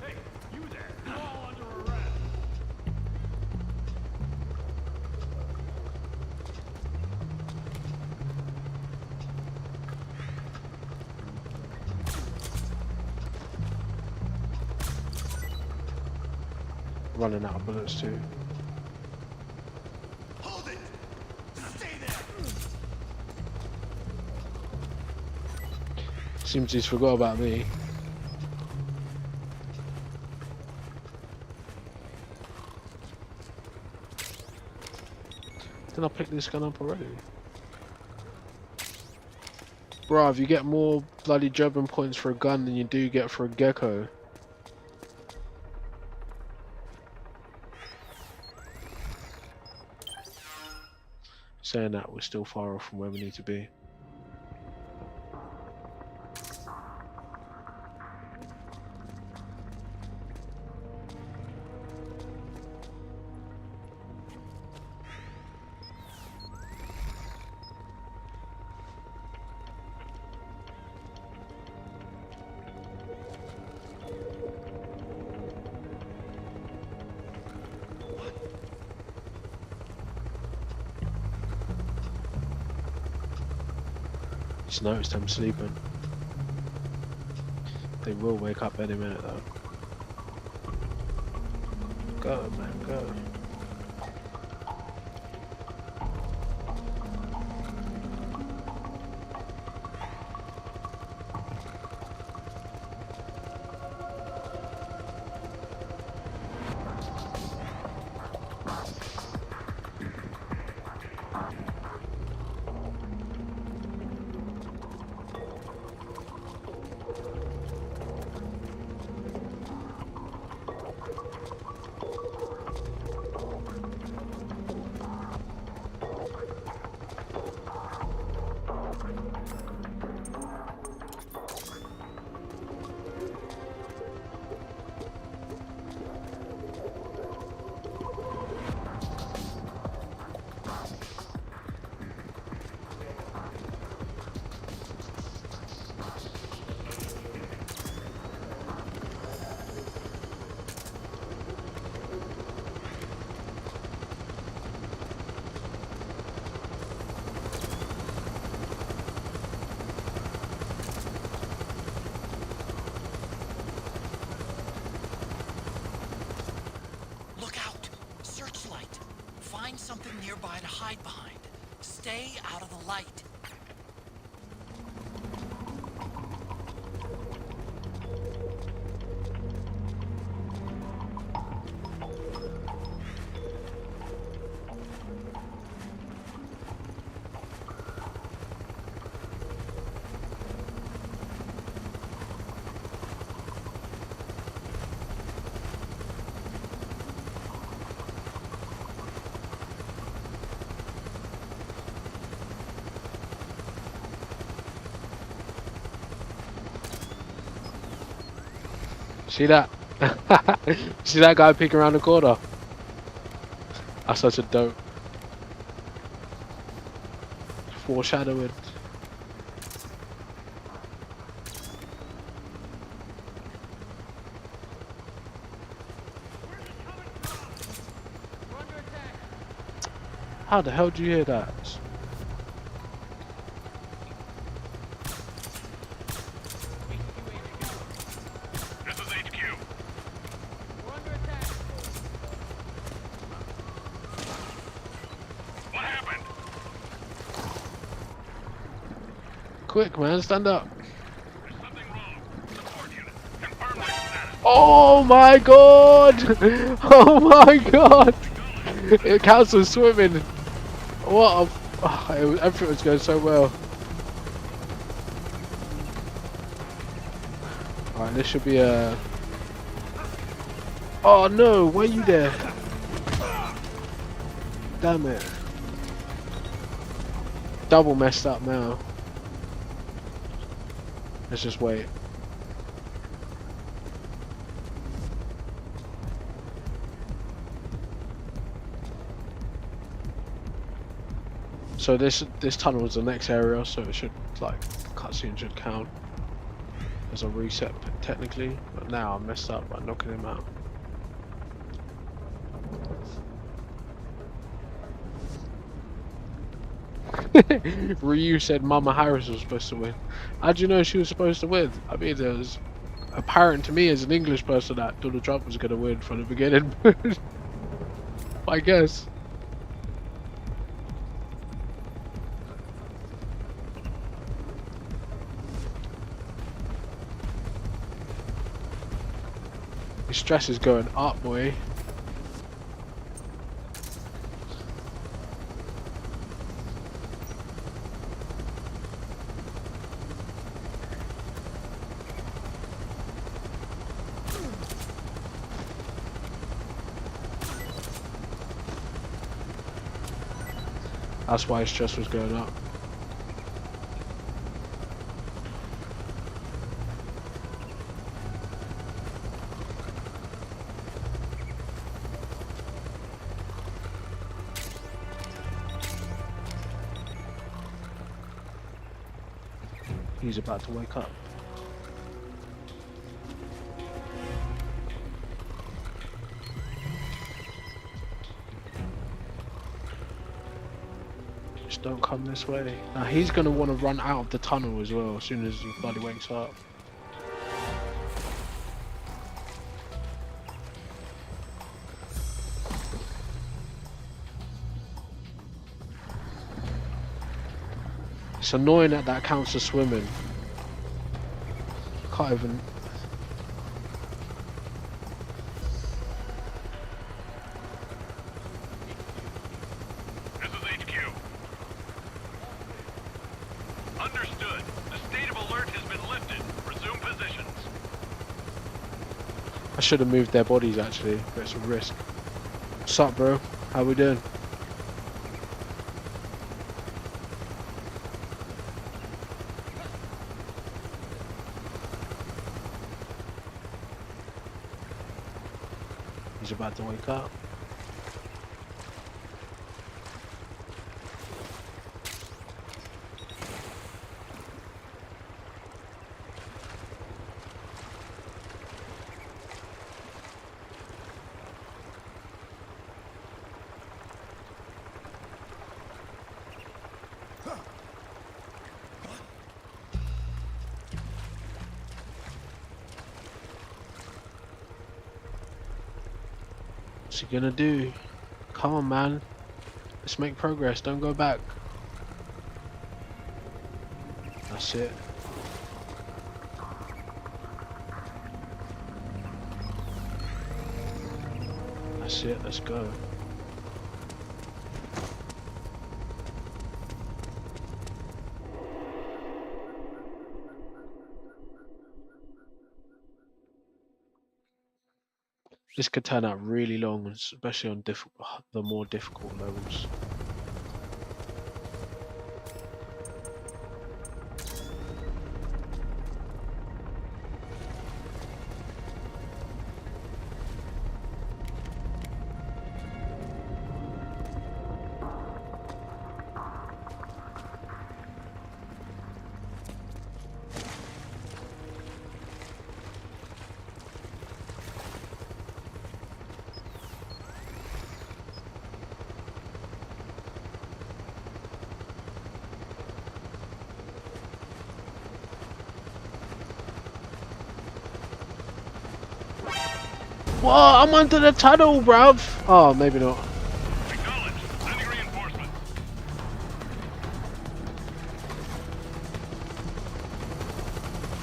Hey, you there. You're all under arrest. Running out of bullets too. Hold it! Stay there! Seems he's forgot about me. Didn't I pick this gun up already? Bruv, you get more bloody German points for a gun than you do get for a gecko. Saying that, we're still far off from where we need to be. Just noticed I'm sleeping. They will wake up any minute though. Go, man, go. Look out! Searchlight! Find something nearby to hide behind. Stay out of the light. See that? See that guy peeking around the corner? That's such a dope foreshadowing. How the hell do you hear that? This is HQ. We're under attack. What happened? Quick, man, stand up. There's something wrong. Support unit. Confirm their status. Oh my god! Oh my god! It counts as swimming. What a... Oh, everything was going so well. Alright, this should be a... Oh no, were you there? Damn it. Double messed up now. Let's just wait. So this tunnel is the next area, so it should, like, cutscene should count as a reset technically. But now I messed up by knocking him out. Ryu said Mama Harris was supposed to win. How do you know she was supposed to win? I mean, it was apparent to me as an English person that Donald Trump was going to win from the beginning. I guess. Your stress is going up, boy. That's why his stress was going up. He's about to wake up. Just don't come this way. Now he's gonna want to run out of the tunnel as well as soon as he bloody wakes up. It's annoying that that counts as swimming. Can't even... This is HQ. Understood. The state of alert has been lifted. Resume positions. I should have moved their bodies actually, but it's a risk. What's up, bro? How we doing? He's about to wake up. What's he gonna do? Come on, man. Let's make progress. Don't go back. That's it. That's it. Let's go. This could turn out really long, especially on the more difficult levels. Whoa, I'm under the tunnel, bruv! Oh, maybe not. Acknowledged. Sending reinforcements.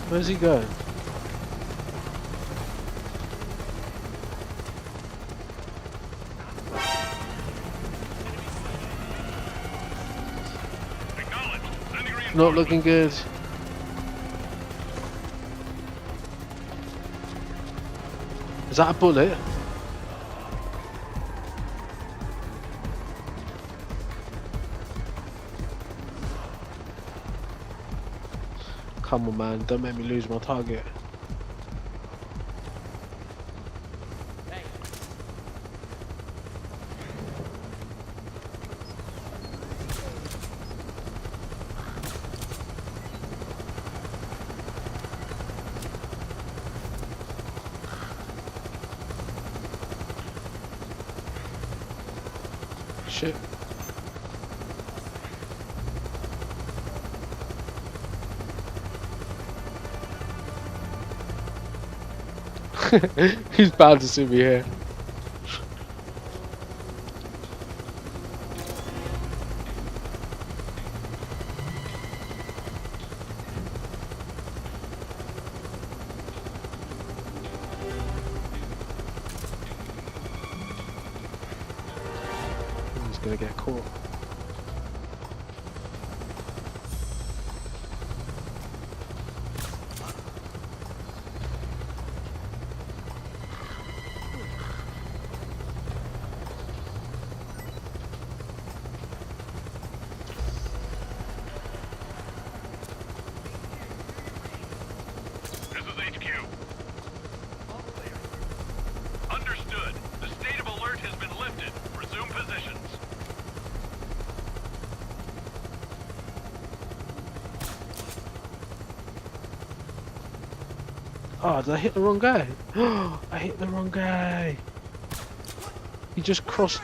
Where's he going? Acknowledged. Sending reinforcements. Not looking good. Is that a bullet? Come on, man. Don't make me lose my target. Shit. He's bound to see me here. He's gonna get caught. This is HQ. Understood. The state of alert has been lifted. Resume positions. Oh, did I hit the wrong guy? I hit the wrong guy. He just crossed.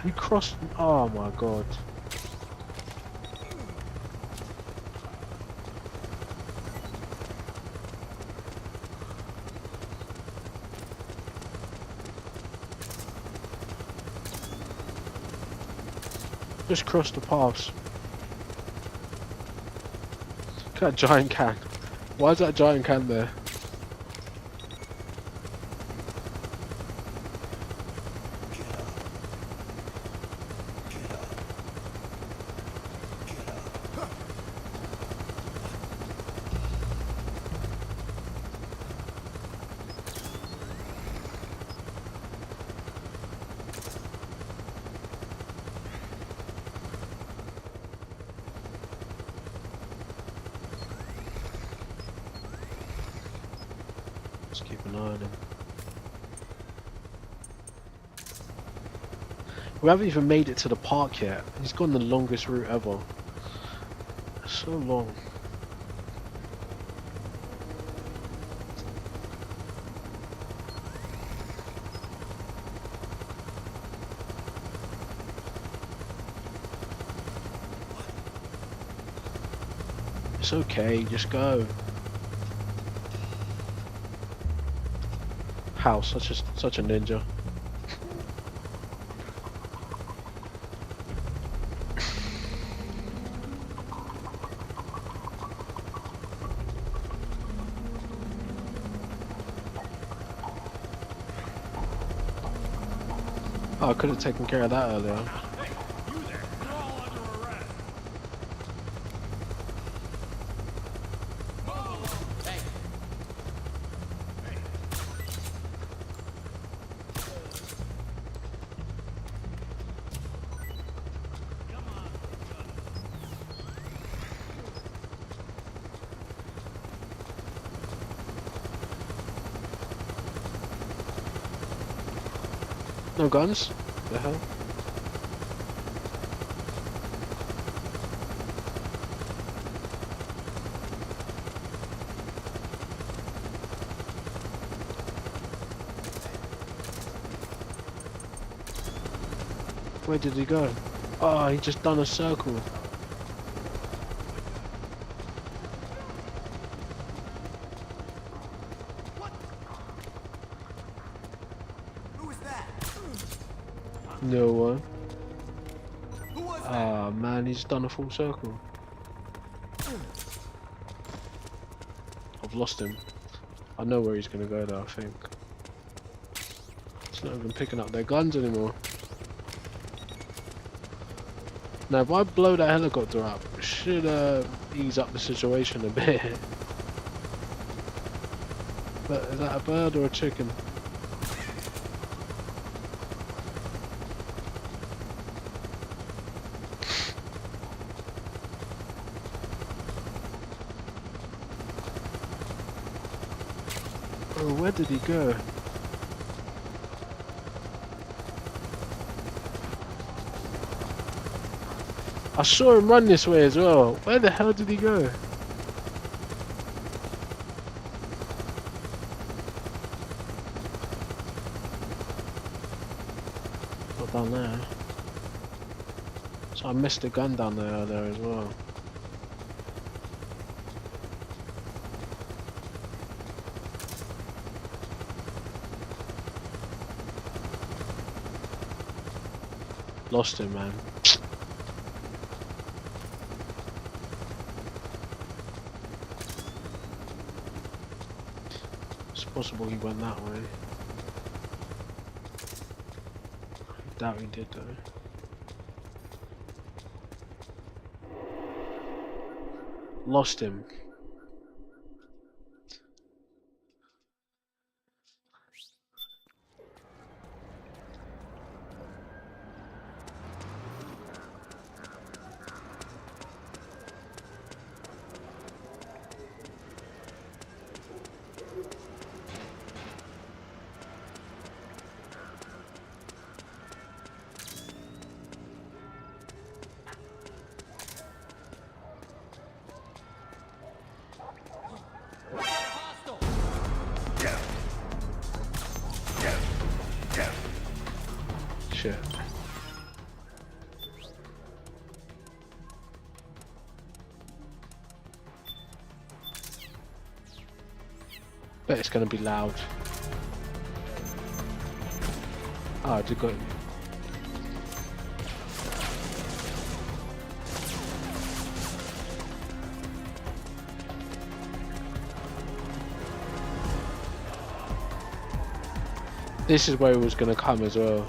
He crossed. Oh my god. Just crossed the paths. Look at that giant can. Why is that giant can there? Let's keep an eye on him. We haven't even made it to the park yet. He's gone the longest route ever. So long. It's okay, just go. How? Such a ninja. Oh, I could have taken care of that earlier. No guns? The hell? Where did he go? Oh, he just done a circle. Who was that? No one. Who was that? Ah man, he's done a full circle. I've lost him. I know where he's gonna go though, I think. It's not even picking up their guns anymore. Now if I blow that helicopter up, it should ease up the situation a bit. But is that a bird or a chicken? Oh, where did he go? I saw him run this way as well. Where the hell did he go? Not down there. So I missed the gun down there as well. Lost him, man. It's possible he went that way. I doubt he did though. Lost him. Shit. Bet it's gonna be loud. Oh, I did go. This is where it was gonna come as well.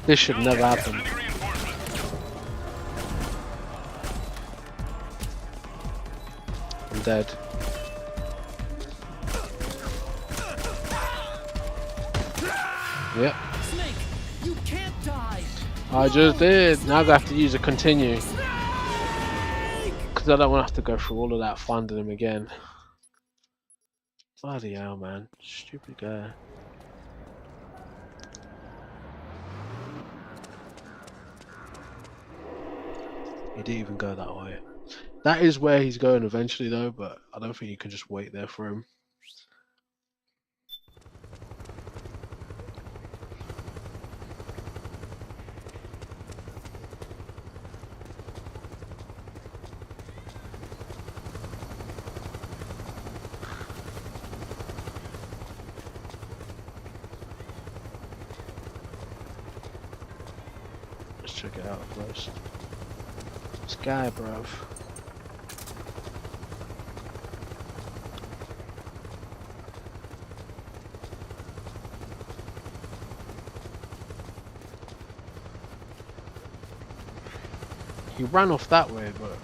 This should never happen. I'm dead. Yep. Snake, you can't die. I just did. Now I have to use a continue. Because I don't want to have to go through all of that finding him again. Bloody hell, man. Stupid guy. He didn't even go that way. That is where he's going eventually, though. But I don't think you can just wait there for him. Let's check it out first. Sky, bruv. He ran off that way, but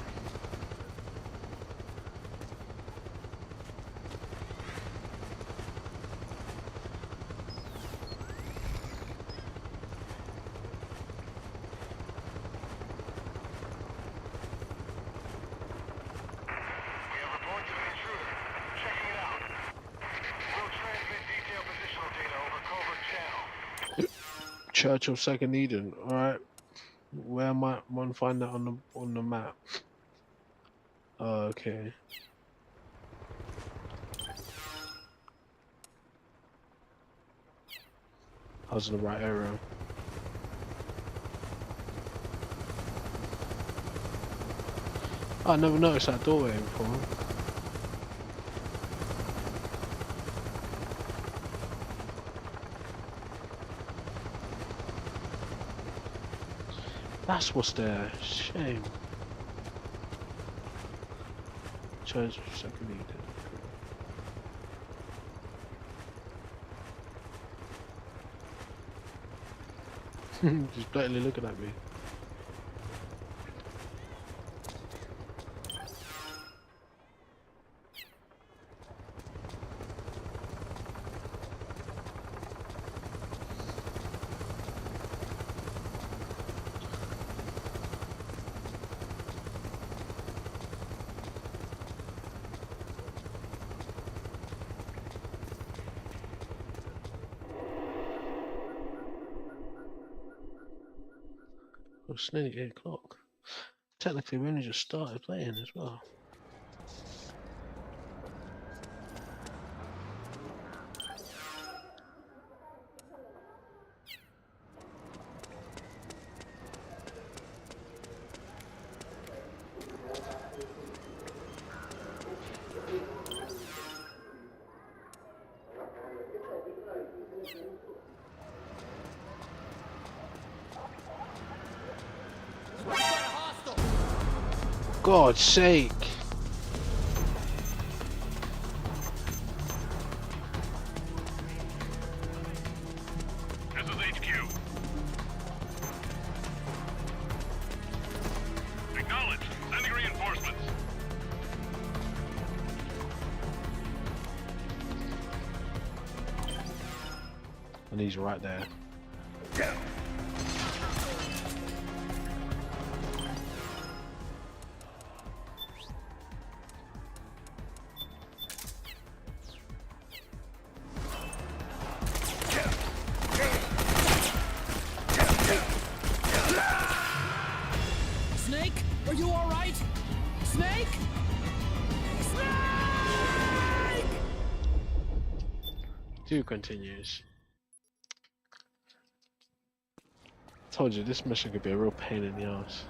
Church of Second Eden. All right, where might one find that on the map? Okay. I was in the right area. Oh, I never noticed that doorway before. That's what's there. Shame. Church of Second Eden. Just blatantly looking at me. It's nearly 8 o'clock. Technically, we only just started playing as well. God's sake! This is HQ. Acknowledged. Sending reinforcements. And he's right there. Snake, are you all right? Snake? Snake! Two continues. Told you this mission could be a real pain in the ass.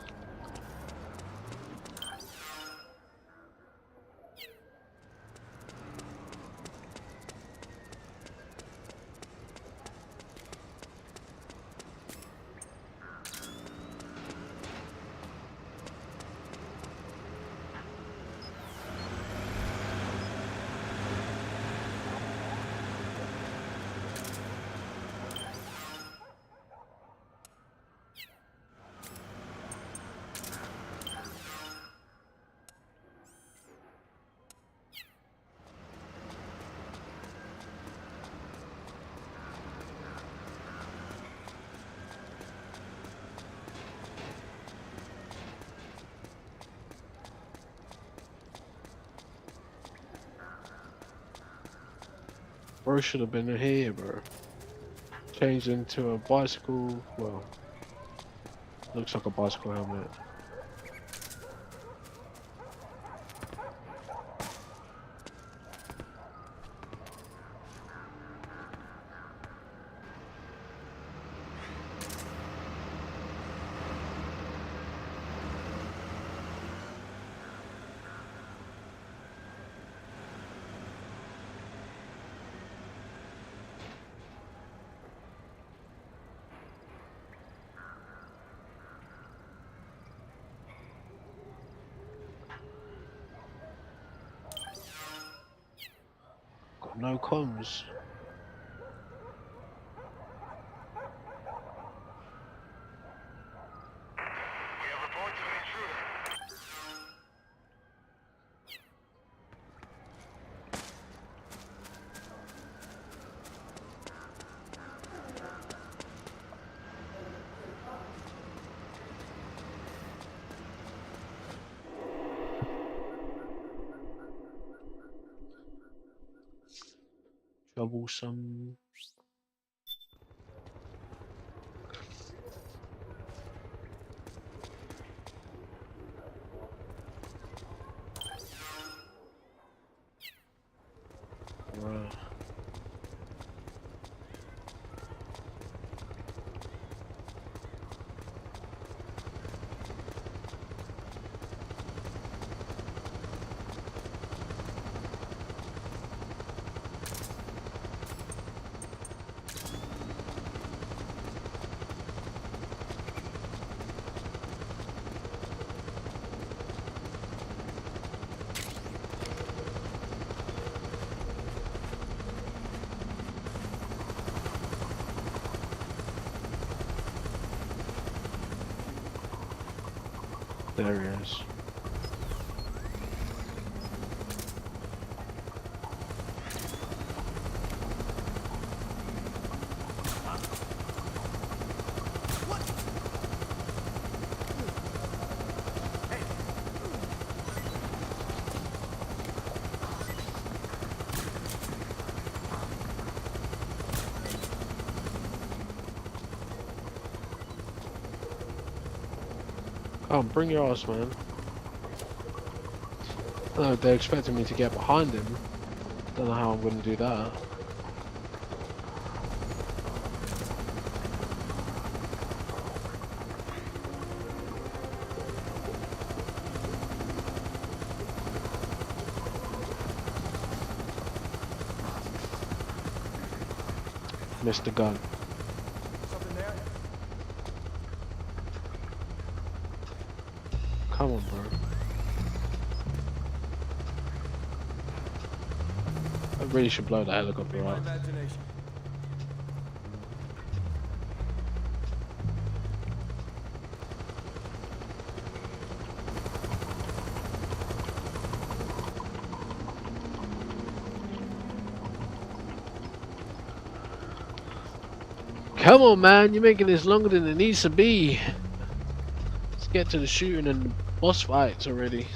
Bro should have been here, bro. Changed into a bicycle. Well, looks like a bicycle helmet. No comms. We have reports of an intruder. Troublesome. Right. There he is. Come on, bring your ass, man. Oh, they're expecting me to get behind him. Don't know how I'm going to do that. Missed the gun. Something there? Come on, bro. I really should blow the helicopter up. Imagination. Come on, man. You're making this longer than it needs to be. Let's get to the shooting and boss fights already.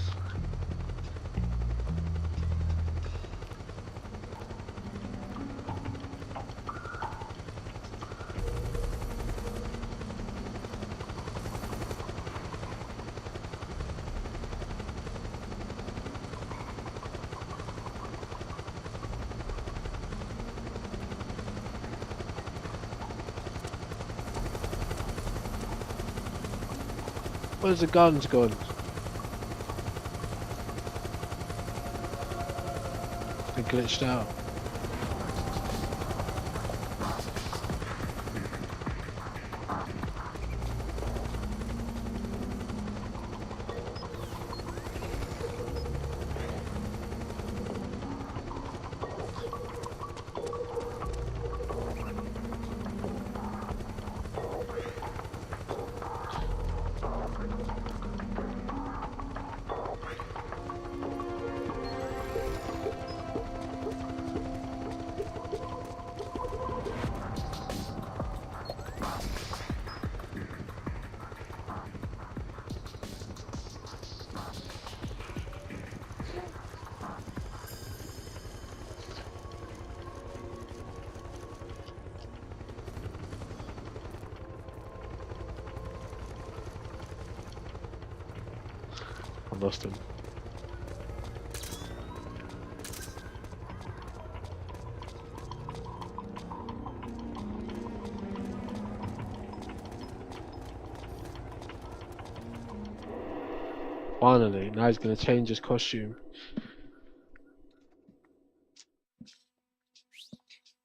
Where's the guns gone? They glitched out. I lost him. Finally, now he's gonna change his costume.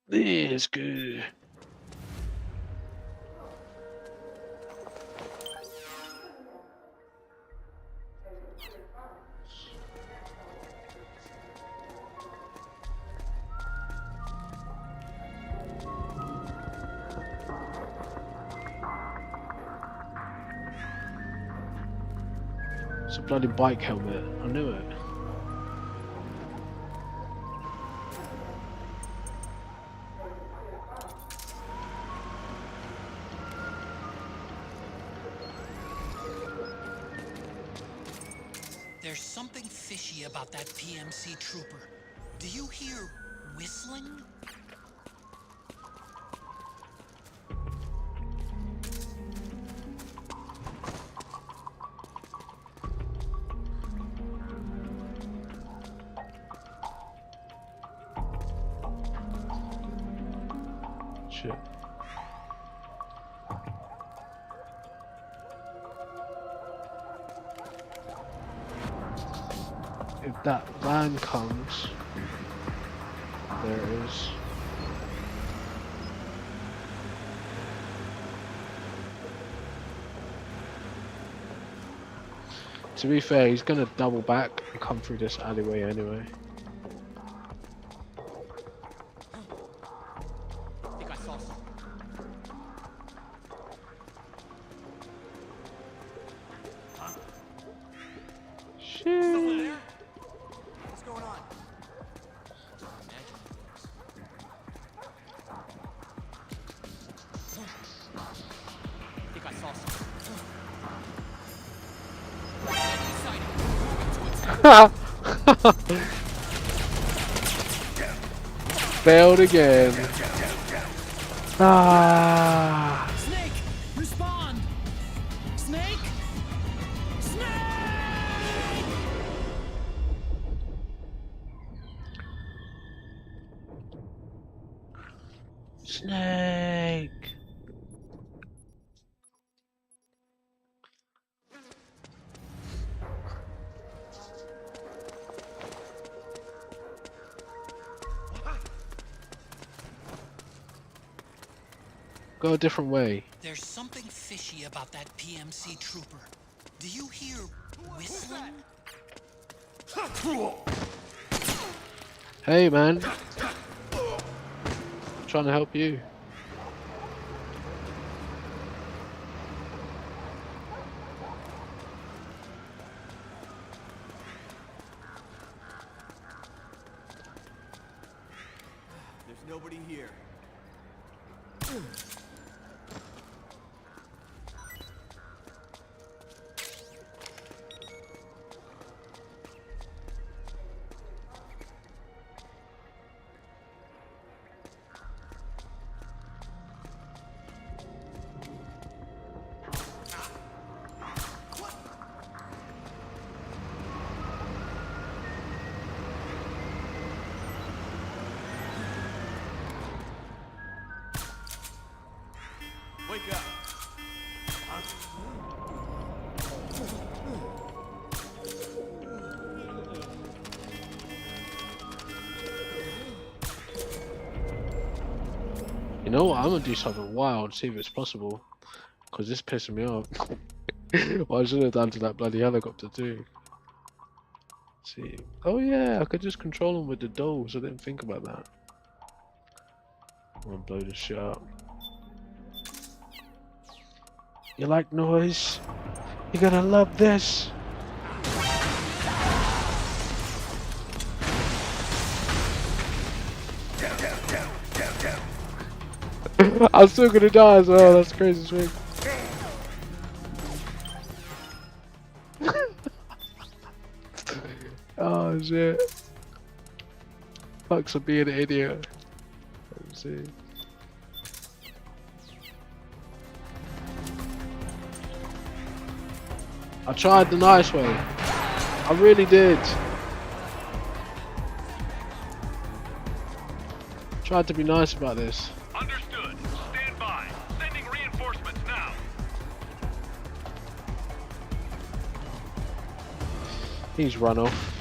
This good. It's a bloody bike helmet. I knew it. There's something fishy about that PMC trooper. Do you hear whistling? Shit. If that van comes, there it is. To be fair, he's gonna double back and come through this alleyway anyway. I think I saw something. Huh? Shit. Someone there? What's going on? I think I saw something. Failed again. Ah. Snake, respond! Snake! Snake! Snake. Go a different way. There's something fishy about that PMC trooper. Do you hear whistling? Hey man. Trying to help you. There's nobody here. Wake up. You know what? I'm gonna do something wild, see if it's possible. Because this pissing me off. What I should have done to that bloody helicopter too. See. Oh yeah, I could just control them with the dolls. I didn't think about that. I'm gonna blow this shit up. You like noise? You're gonna love this. I'm still gonna die as well. That's crazy swing. Oh shit. Fucks for being an idiot. Let's see. I tried the nice way. I really did. Tried to be nice about this. Understood. Stand by. Sending reinforcements now. He's run off.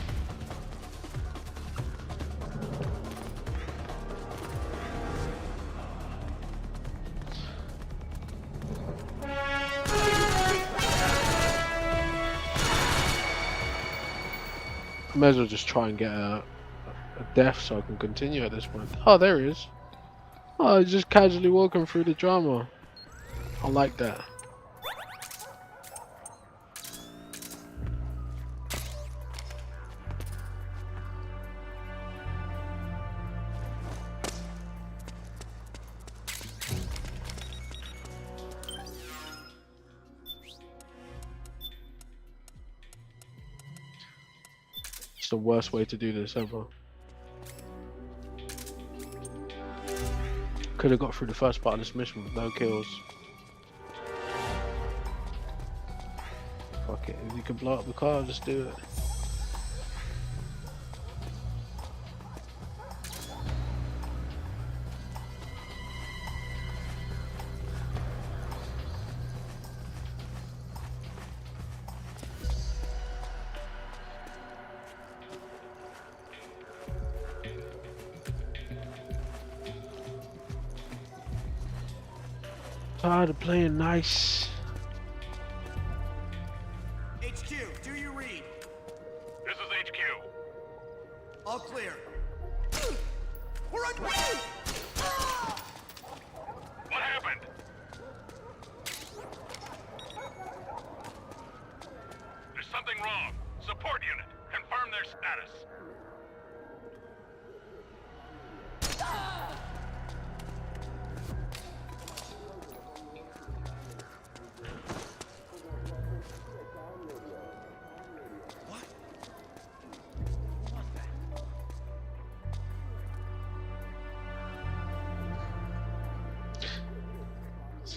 I may as well just try and get a death so I can continue at this point. Oh, there he is. Oh, he's just casually walking through the drama. I like that. the worst way to do this ever. Could have got through the first part of this mission with no kills. Fuck it, if you can blow up the car, just do it. Tired of playing nice. HQ, do you read? This is HQ. All clear. We're on. What happened? There's something wrong. Support unit, confirm their status.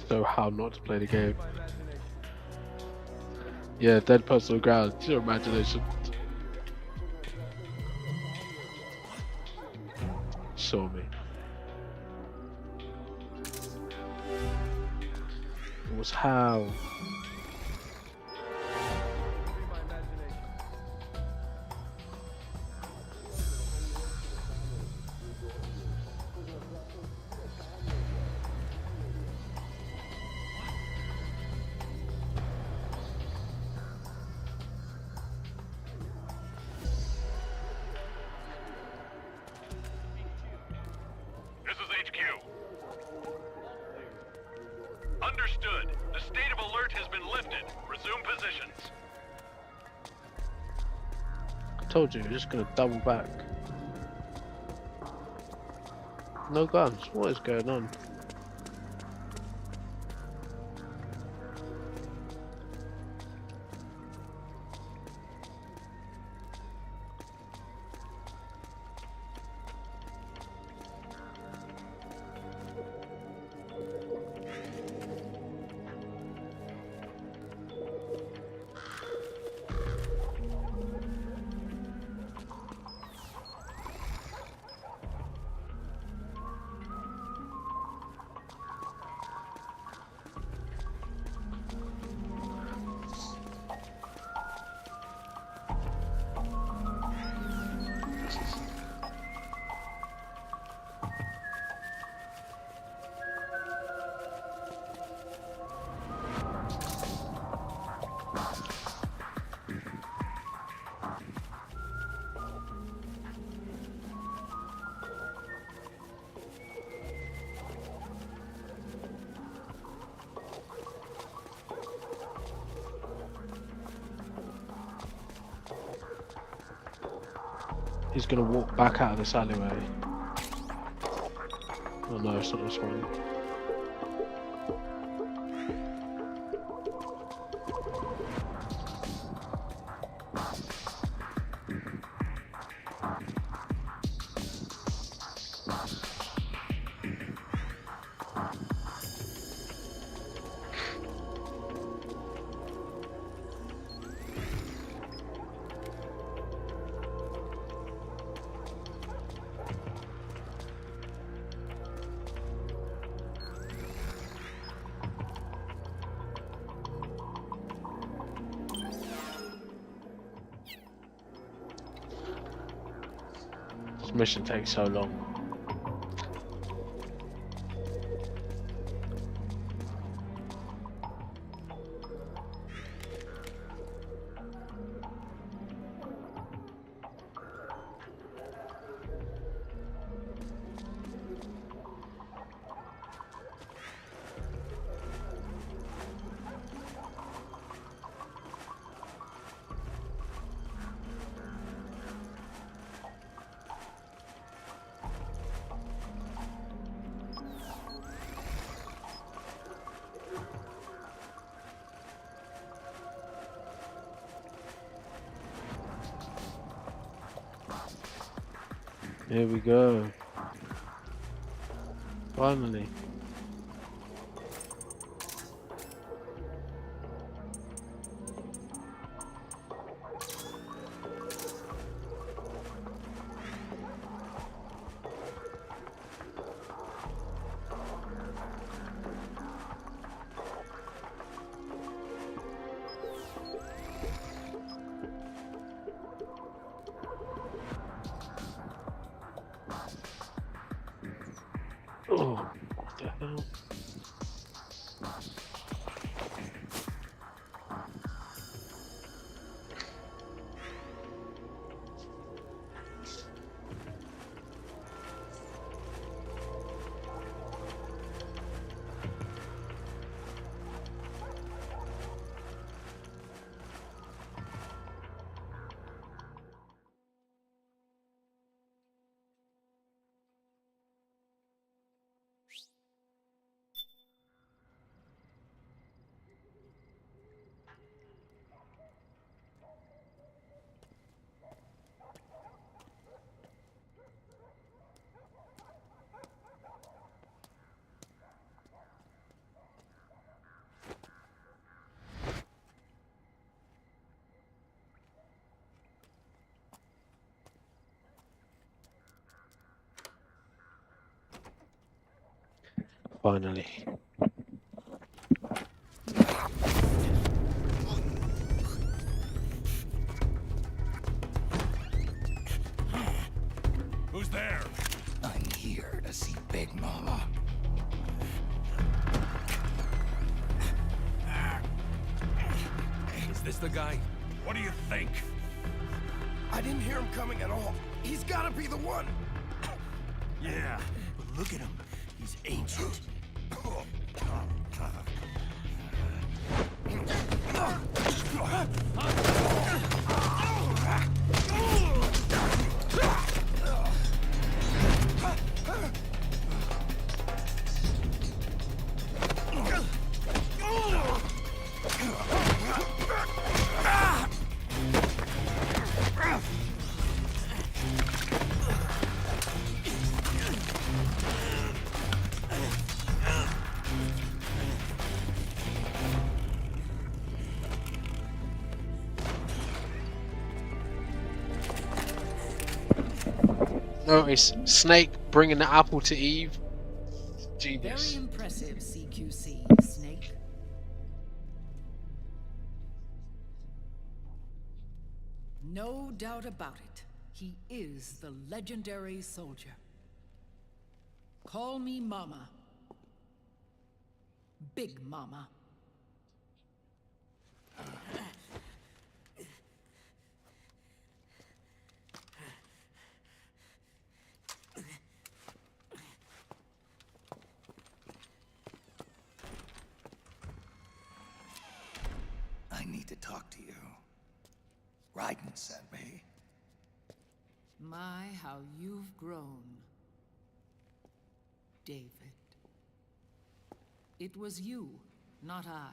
So how not to play the game. Yeah, dead person on the ground. It's your imagination. Saw me. It was how. Understood. The state of alert has been lifted. Resume positions. I told you, you're just gonna double back. No guns. What is going on? He's gonna walk back out of this alleyway. Oh no, it's not this one. This mission takes so long. Here we go. Finally. Oh, what the hell? Finally. Who's there? I'm here to see Big Mama. Is this the guy? What do you think? I didn't hear him coming at all. He's gotta be the one. Yeah, but look at him. He's ancient. Notice Snake bringing the apple to Eve. Very Genius. impressive, CQC, Snake. No doubt about it. He is the legendary soldier. Call me Mama. Big Mama. I need to talk to you. Raiden sent me. My, how you've grown, David. It was you, not I,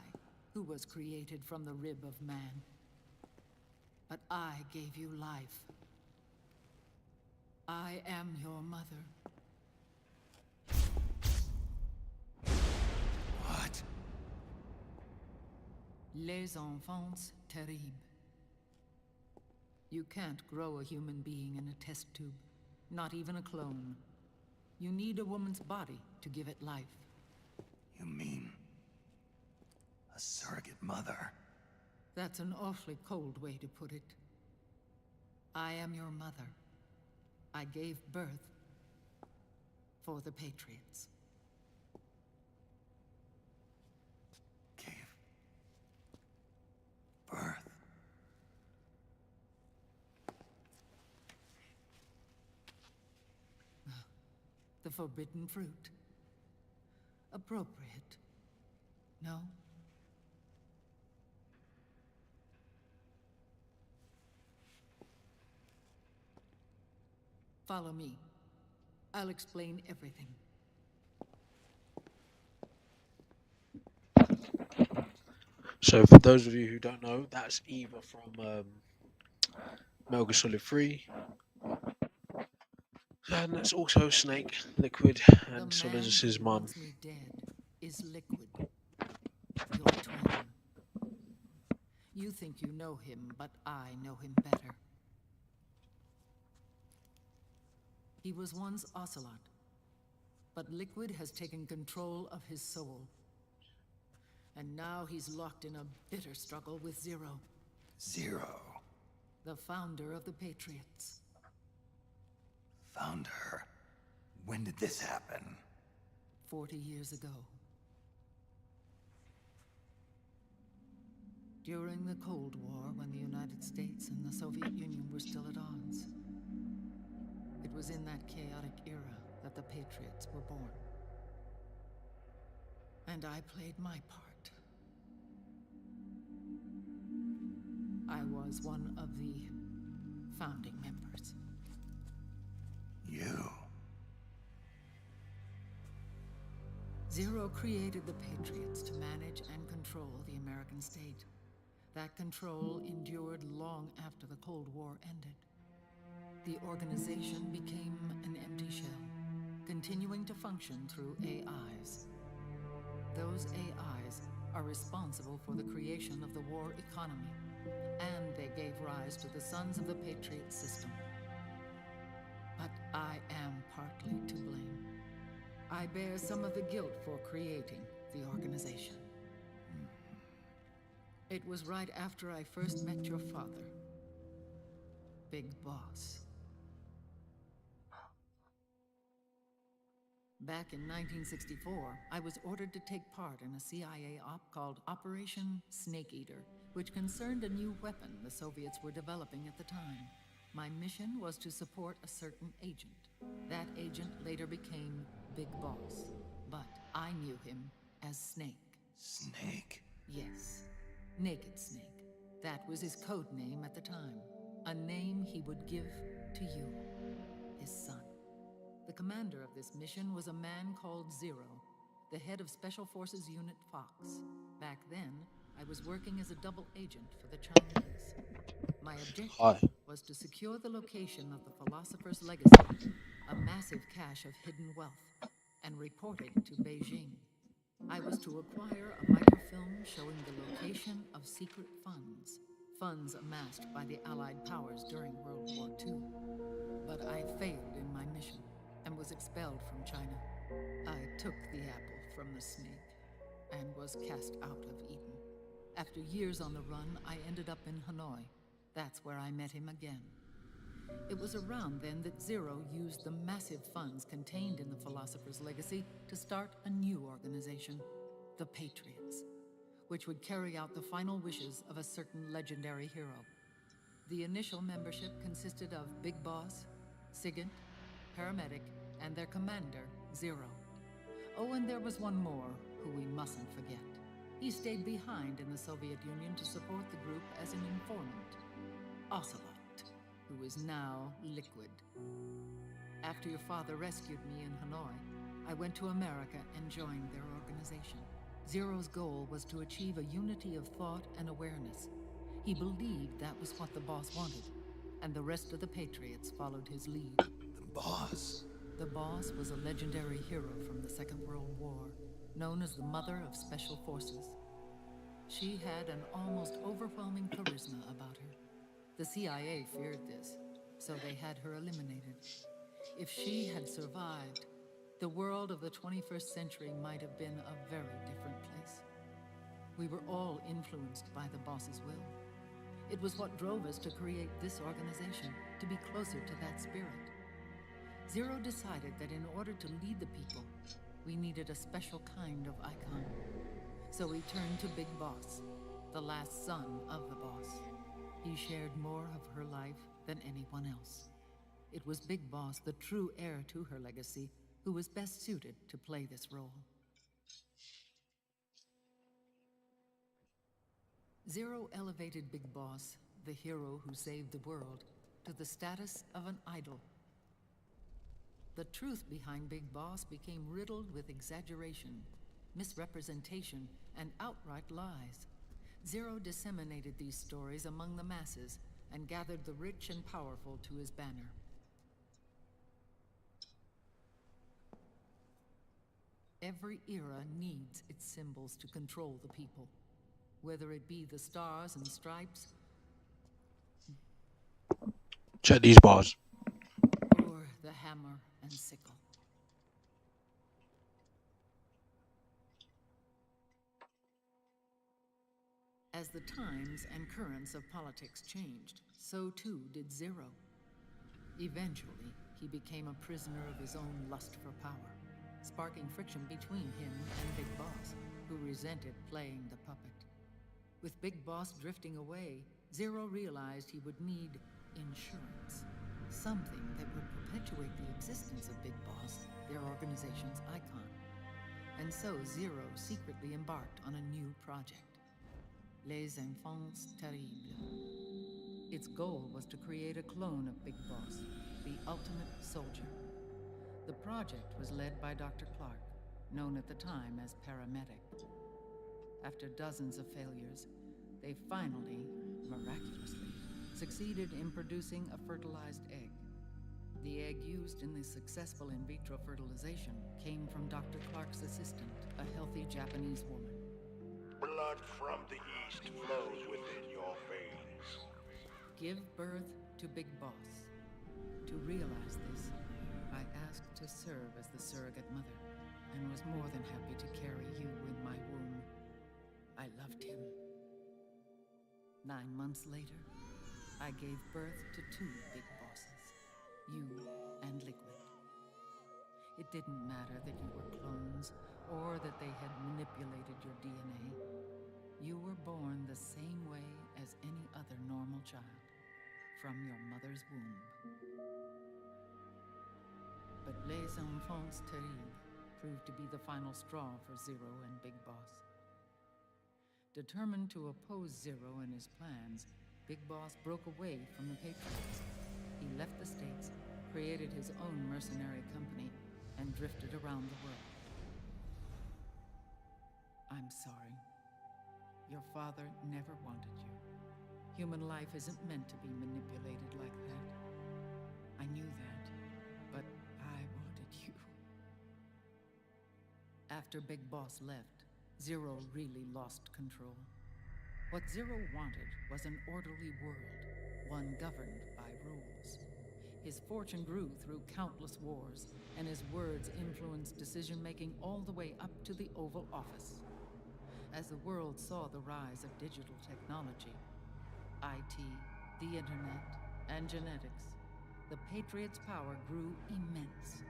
who was created from the rib of man. But I gave you life. I am your mother. What? Les enfants terribles. You can't grow a human being in a test tube, not even a clone. You need a woman's body to give it life. You mean a surrogate mother? That's an awfully cold way to put it. I am your mother. I gave birth for the Patriots. Gave birth? The forbidden fruit. Appropriate. No? Follow me. I'll explain everything. So for those of you who don't know, that's Eva from Metal Gear Solid 3. And that's also Snake, Liquid, The and man Solidus's who mum. wants me dead is Liquid, your twin. You think you know him, but I know him better. He was once Ocelot, but Liquid has taken control of his soul. And now he's locked in a bitter struggle with Zero. Zero. The founder of the Patriots. Founder? When did this happen? 40 years ago. During the Cold War, when the United States and the Soviet Union were still at odds. It was in that chaotic era that the Patriots were born. And I played my part. I was one of the founding members. You? Zero created the Patriots to manage and control the American state. That control endured long after the Cold War ended. The organization became an empty shell, continuing to function through AIs. Those AIs are responsible for the creation of the war economy, and they gave rise to the Sons of the Patriot system. But I am partly to blame. I bear some of the guilt for creating the organization. It was right after I first met your father, Big Boss. Back in 1964, I was ordered to take part in a CIA op called Operation Snake Eater, which concerned a new weapon the Soviets were developing at the time. My mission was to support a certain agent. That agent later became Big Boss, but I knew him as Snake. Snake? Yes, Naked Snake. That was his code name at the time. A name he would give to you, his son. The commander of this mission was a man called Zero, the head of Special Forces Unit Fox. Back then, I was working as a double agent for the Chinese. My objective was to secure the location of the Philosopher's Legacy, a massive cache of hidden wealth, and report it to Beijing. I was to acquire a microfilm showing the location of secret funds amassed by the Allied powers during World War II. But I failed in my mission and was expelled from China. I took the apple from the snake and was cast out of Eden. After years on the run, I ended up in Hanoi. That's where I met him again. It was around then that Zero used the massive funds contained in the Philosopher's Legacy to start a new organization, the Patriots, which would carry out the final wishes of a certain legendary hero. The initial membership consisted of Big Boss, Sigint, Paramedic, and their commander, Zero. Oh, and there was one more who we mustn't forget. He stayed behind in the Soviet Union to support the group as an informant, Ocelot, who is now Liquid. After your father rescued me in Hanoi, I went to America and joined their organization. Zero's goal was to achieve a unity of thought and awareness. He believed that was what the boss wanted, and the rest of the Patriots followed his lead. The boss? The boss was a legendary hero from the Second World War, known as the Mother of Special Forces. She had an almost overwhelming charisma about her. The CIA feared this, so they had her eliminated. If she had survived, the world of the 21st century might have been a very different place. We were all influenced by the boss's will. It was what drove us to create this organization, to be closer to that spirit. Zero decided that in order to lead the people, we needed a special kind of icon. So we turned to Big Boss, the last son of the boss. He shared more of her life than anyone else. It was Big Boss, the true heir to her legacy, who was best suited to play this role. Zero elevated Big Boss, the hero who saved the world, to the status of an idol. The truth behind Big Boss became riddled with exaggeration, misrepresentation, and outright lies. Zero disseminated these stories among the masses and gathered the rich and powerful to his banner. Every era needs its symbols to control the people. Whether it be the stars and stripes, Check these bars. or the hammer and sickle. As the times and currents of politics changed, so too did Zero. Eventually, he became a prisoner of his own lust for power, sparking friction between him and Big Boss, who resented playing the puppet. With Big Boss drifting away, Zero realized he would need insurance. Something that would perpetuate the existence of Big Boss, their organization's icon. And so Zero secretly embarked on a new project. Les Enfants Terribles. Its goal was to create a clone of Big Boss, the ultimate soldier. The project was led by Dr. Clark, known at the time as Paramedic. After dozens of failures, they finally, miraculously, succeeded in producing a fertilized egg. The egg used in the successful in vitro fertilization came from Dr. Clark's assistant, a healthy Japanese woman. Blood from the east flows within your veins. Give birth to Big Boss. To realize this, I asked to serve as the surrogate mother, and was more than happy to carry you in my womb. I loved him. 9 months later, I gave birth to 2 Big Bosses, you and Liquid. It didn't matter that you were clones, or that they had manipulated your DNA. You were born the same way as any other normal child, from your mother's womb. But Les Enfants Terribles proved to be the final straw for Zero and Big Boss. Determined to oppose Zero and his plans, Big Boss broke away from the Patriots. He left the States, created his own mercenary company, and drifted around the world. I'm sorry. Your father never wanted you. Human life isn't meant to be manipulated like that. I knew that, but I wanted you. After Big Boss left, Zero really lost control. What Zero wanted was an orderly world, one governed by rules. His fortune grew through countless wars, and his words influenced decision-making all the way up to the Oval Office. As the world saw the rise of digital technology, IT, the internet, and genetics, the Patriots' power grew immense.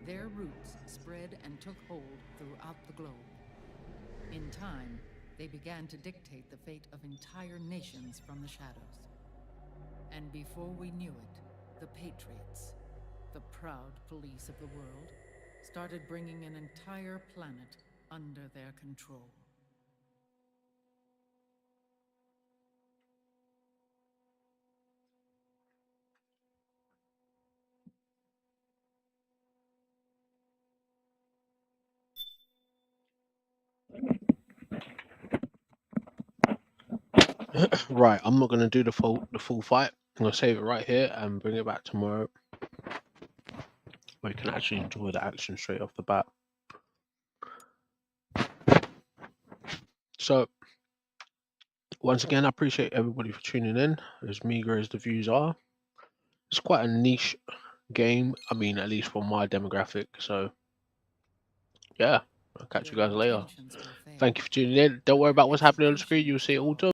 Their roots spread and took hold throughout the globe. In time, they began to dictate the fate of entire nations from the shadows. And before we knew it, the Patriots, the proud police of the world, started bringing an entire planet under their control. Right, I'm not gonna do the full fight. I'm gonna save it right here and bring it back tomorrow, where you can actually enjoy the action straight off the bat. So, once again, I appreciate everybody for tuning in. As meager as the views are, it's quite a niche game. I mean, at least for my demographic. So, yeah, I'll catch you guys later. Thank you for tuning in. Don't worry about what's happening on the screen. You'll see it all too.